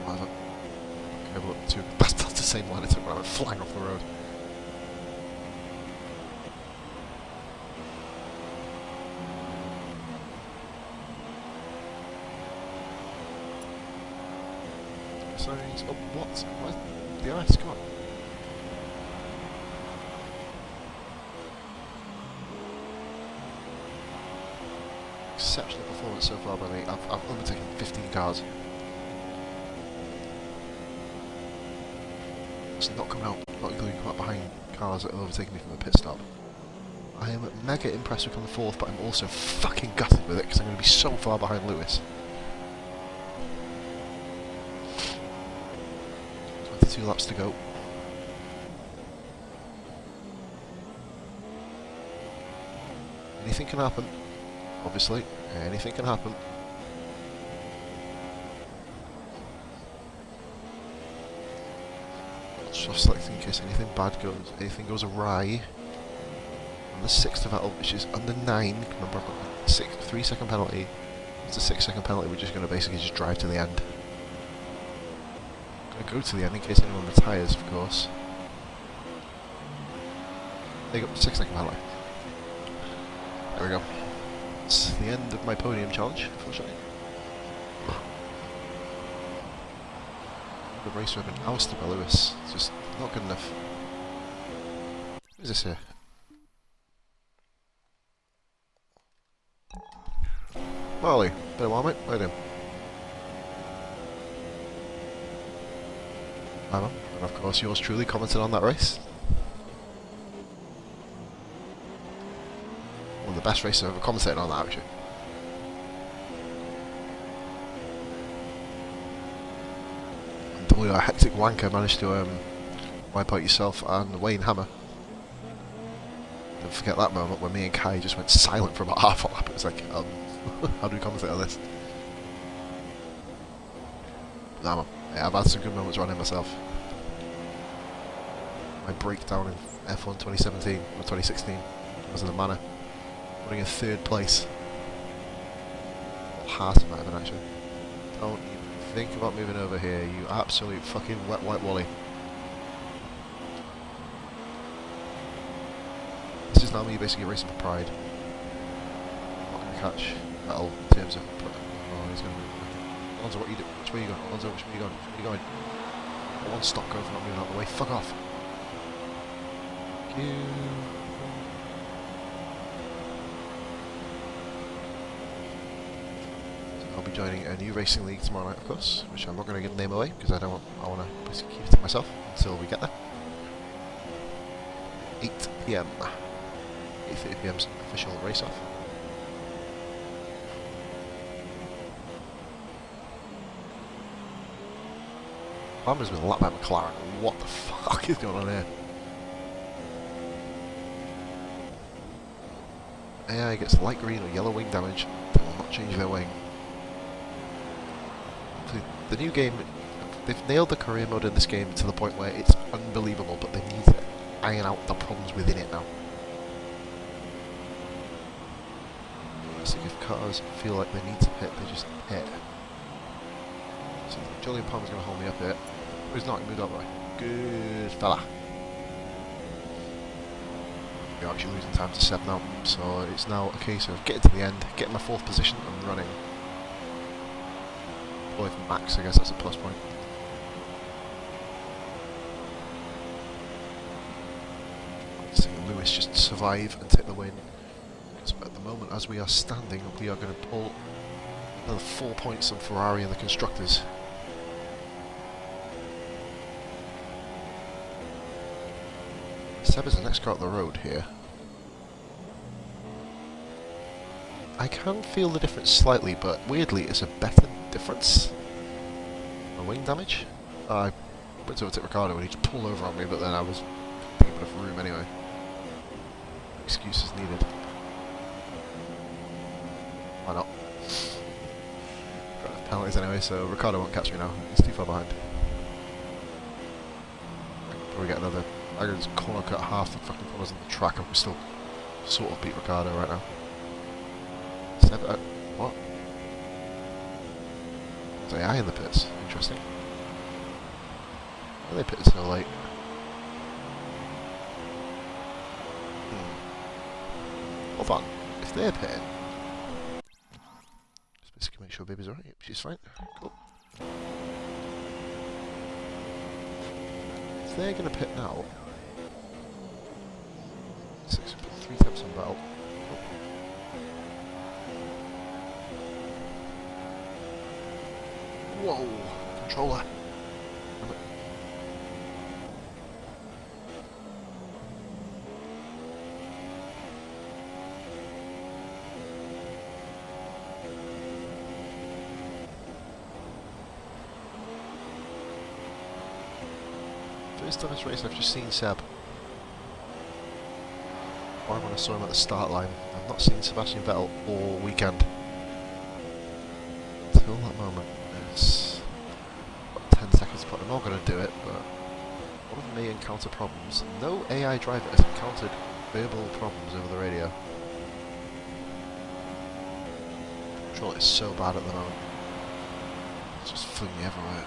Whatever. Okay, look, that's the same line I took when I went flying off the road. Signs. Oh, what? Where's the ice gone? Exceptional performance so far by me. I've overtaken 15 cars. It's not coming out, not going quite behind cars that have overtaken me from the pit stop. I am mega impressed with on the 4th, but I'm also fucking gutted with it because I'm going to be so far behind Lewis. 22 laps to go. Anything can happen. Obviously, anything can happen. Soft selecting in case anything goes awry. On the 6th of Vettel, which is under 9. Remember, I've got a 3-second penalty. It's a 6-second penalty. We're just going to basically just drive to the end. I'm going to go to the end in case anyone retires, of course. There you go, 6-second penalty. There we go. It's the end of my podium challenge, unfortunately. The racer have been ousted by Lewis. It's just not good enough. What is this here? Marley, bit of mate. How you doing? Hi, man. And of course, yours truly commented on that race. One of the best races I've ever commentated on that, actually. A hectic wanker managed to wipe out yourself and Wayne Hammer. Don't forget that moment when me and Kai just went silent for about half a lap. It was like, how do we commentate on this? Nah, man. Yeah, I've had some good moments running myself. My breakdown in F1 2017 or 2016 was in the manner. Running in 3rd place. Heart of that even, actually. Don't even think about moving over here, you absolute fucking wet white wally. This is now me basically racing for pride. I'm not going to catch Vettel in terms of... Oh, he's going to move. Alonso, what are you doing? Which way are you going? Alonso, which way are you going? Which way are you going? Got one stop go for not moving out of the way. Fuck off. Thank you. I'll be joining a new racing league tomorrow night, of course, which I'm not going to give the name away because I want to basically keep it to myself until we get there. 8 PM. 8:30 PM's official race off. Palmer's been lapped by McLaren. What the fuck is going on here? AI gets light green or yellow wing damage. They will not change their wing. The new game, they've nailed the career mode in this game to the point where it's unbelievable, but they need to iron out the problems within it now. So if cars feel like they need to pit, they just pit. So Julian Palmer's going to hold me up here. Oh, he's not, he moved up right. Good fella. We're actually losing time to Seb now, so it's now a case of getting to the end, getting my 4th position and running. With Max, I guess that's a plus point. Seeing Lewis just survive and take the win. Because at the moment, as we are standing, we are going to pull another 4 points on Ferrari and the constructors. Seb is the next car up the road here. I can feel the difference slightly, but weirdly it's a better difference. My wing damage? I went to overtake Ricardo and he just pulled over on me, but then I was taking enough room anyway. Excuses needed. Why not? Got enough penalties anyway, so Ricardo won't catch me now. He's too far behind. I can probably get another... I can just corner cut half the fucking corners on the track and we still sort of beat Ricardo right now. What? There's AI in the pits. Interesting. Why are they pitted so late? Hold on. If they're pitting... Just basically make sure baby's alright. Yep, she's fine. Cool. If they're going to pit now... 6, put 3 taps on Vettel. Whoa, controller. First time this race I've just seen Seb. Why time when I saw him at the start line. I've not seen Sebastian Vettel all weekend. Until that moment. It's got 10 seconds to put. I'm not going to do it, but one of them may encounter problems. No AI driver has encountered verbal problems over the radio. Control is so bad at the moment. It's just flinging me everywhere.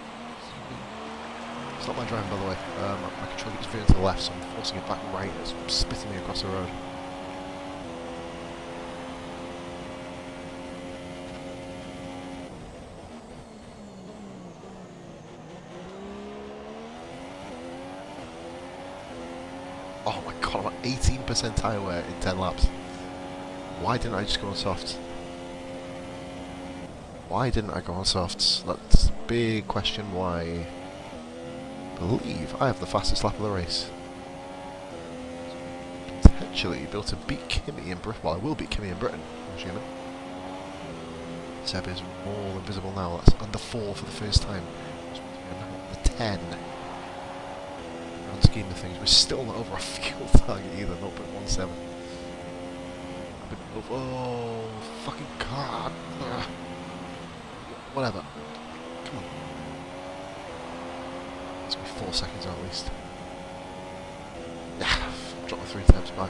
It's not my driving, by the way. My controller keeps veering to the left, so I'm forcing it back right. It's spitting me across the road. Oh my god, I'm at 18% tyre wear in 10 laps. Why didn't I just go on softs? Why didn't I go on softs? That's a big question why. I believe I have the fastest lap of the race. Potentially be able to beat Kimi in Britain. Well, I will beat Kimi in Britain, I'm assuming. Seb is more invisible now. That's under 4 for the first time. The 10. Grand scheme of things, we're still not over a fuel target either, 0.17. Oh, fucking god. Whatever. Come on. It's going to be 4 seconds at least. Yeah, drop the 3 temps back.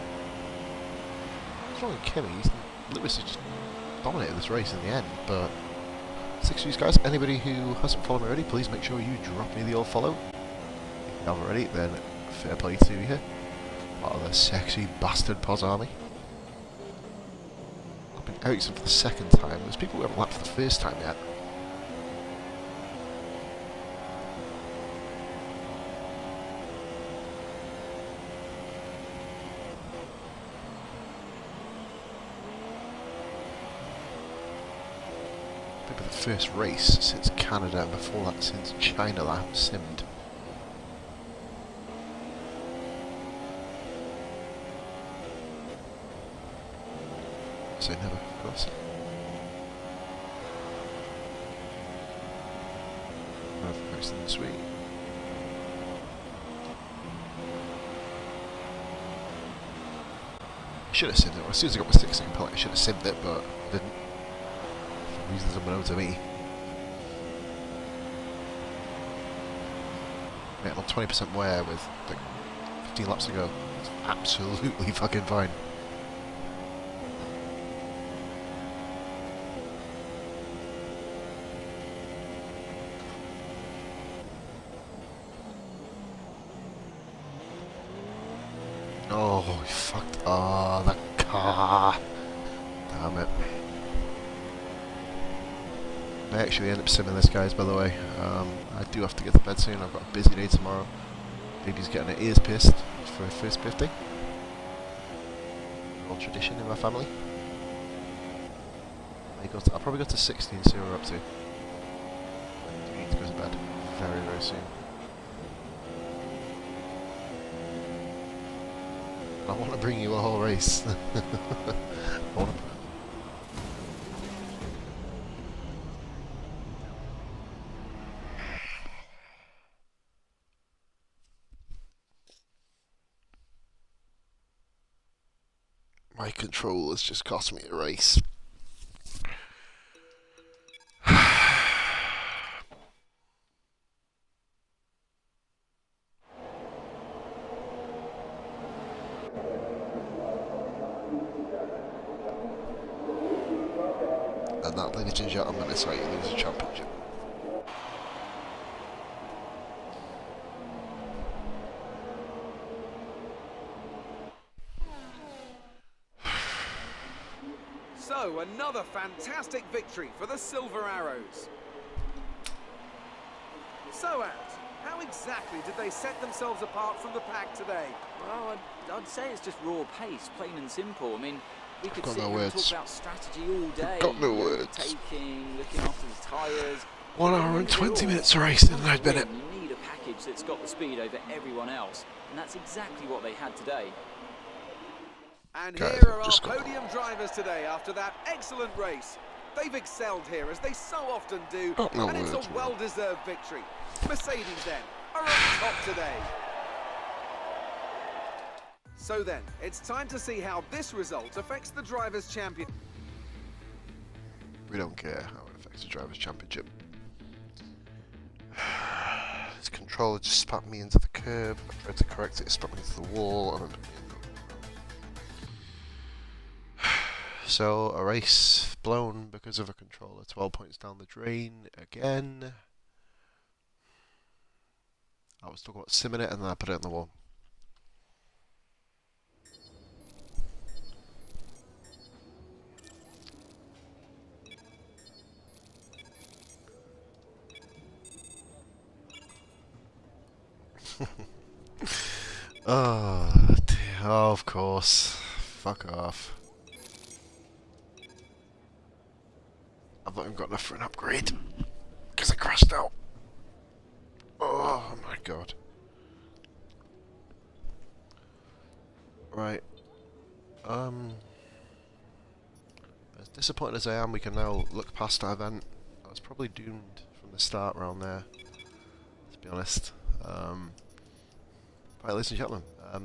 What's wrong with Kimi? Lewis has just dominated this race in the end, but 6 of these guys, anybody who hasn't followed me already, please make sure you drop me the old follow. If you haven't already, then fair play to you. Part of the sexy bastard Pos army. I've been Ericsson for the second time. There's people who haven't lapped for the first time yet. Maybe the first race since Canada, and before that since China that I haven't simmed. So never, of course. Never first in the suite. I should have simmed it. As soon as I got my 6-second penalty, I should have simmed it, but I didn't. For reasons unknown to me. Yeah, I'm on 20% wear with like 15 laps to go. It's absolutely fucking fine. Oh, he fucked. Oh, that car. Damn it. I actually end up simming this, guys, by the way. I do have to get to bed soon. I've got a busy day tomorrow. Baby's getting her ears pierced for her first birthday. Old tradition in my family. I'll probably go to 16, see what we're up to. We need to go to bed very, very soon. I want to bring you a whole race. I want to... My controller's just cost me a race. And that, ladies and gentlemen, is how you lose a championship. So, another fantastic victory for the Silver Arrows. So, Ant, how exactly did they set themselves apart from the pack today? Well, I'd say it's just raw pace, plain and simple. I mean, we could got sit no here and words. talk about strategy all day. Got no you know, words. Taking, looking after the tyres. 1 hour and 20 minutes of racing, and I've been it. You need a package that's got the speed over everyone else, and that's exactly what they had today. And Guys, here are our just go. podium drivers today after that excellent race. They've excelled here, as they so often do, Got no and it's words, a man. well-deserved victory. Mercedes, then, are on top today. So then, it's time to see how this result affects the Drivers' Champion. We don't care how it affects the Drivers' Championship. This controller just spat me into the curb. I tried to correct it, it spat me into the wall. And so, a race blown because of a controller. 12 points down the drain again. I was talking about simming it and then I put it on the wall. Oh, dear. Oh, of course. Fuck off. I've not even got enough for an upgrade because I crashed out. Oh my god. Right. As disappointed as I am, we can now look past our event. I was probably doomed from the start around there, to be honest. Right, ladies and gentlemen,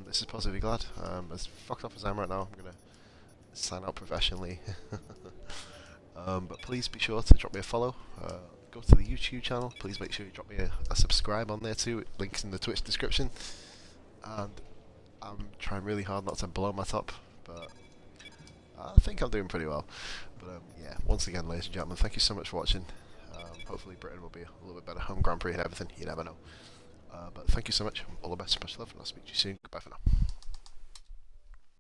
this is Positively Glad. As fucked off as I am right now, I'm going to sign out professionally. But please be sure to drop me a follow. Go to the YouTube channel. Please make sure you drop me a subscribe on there too. Links in the Twitch description. And I'm trying really hard not to blow my top, but I think I'm doing pretty well. But yeah, once again, ladies and gentlemen, thank you so much for watching. Hopefully Britain will be a little bit better home Grand Prix and everything. You never know. But thank you so much. All the best. Much love, and I'll speak to you soon. Goodbye for now.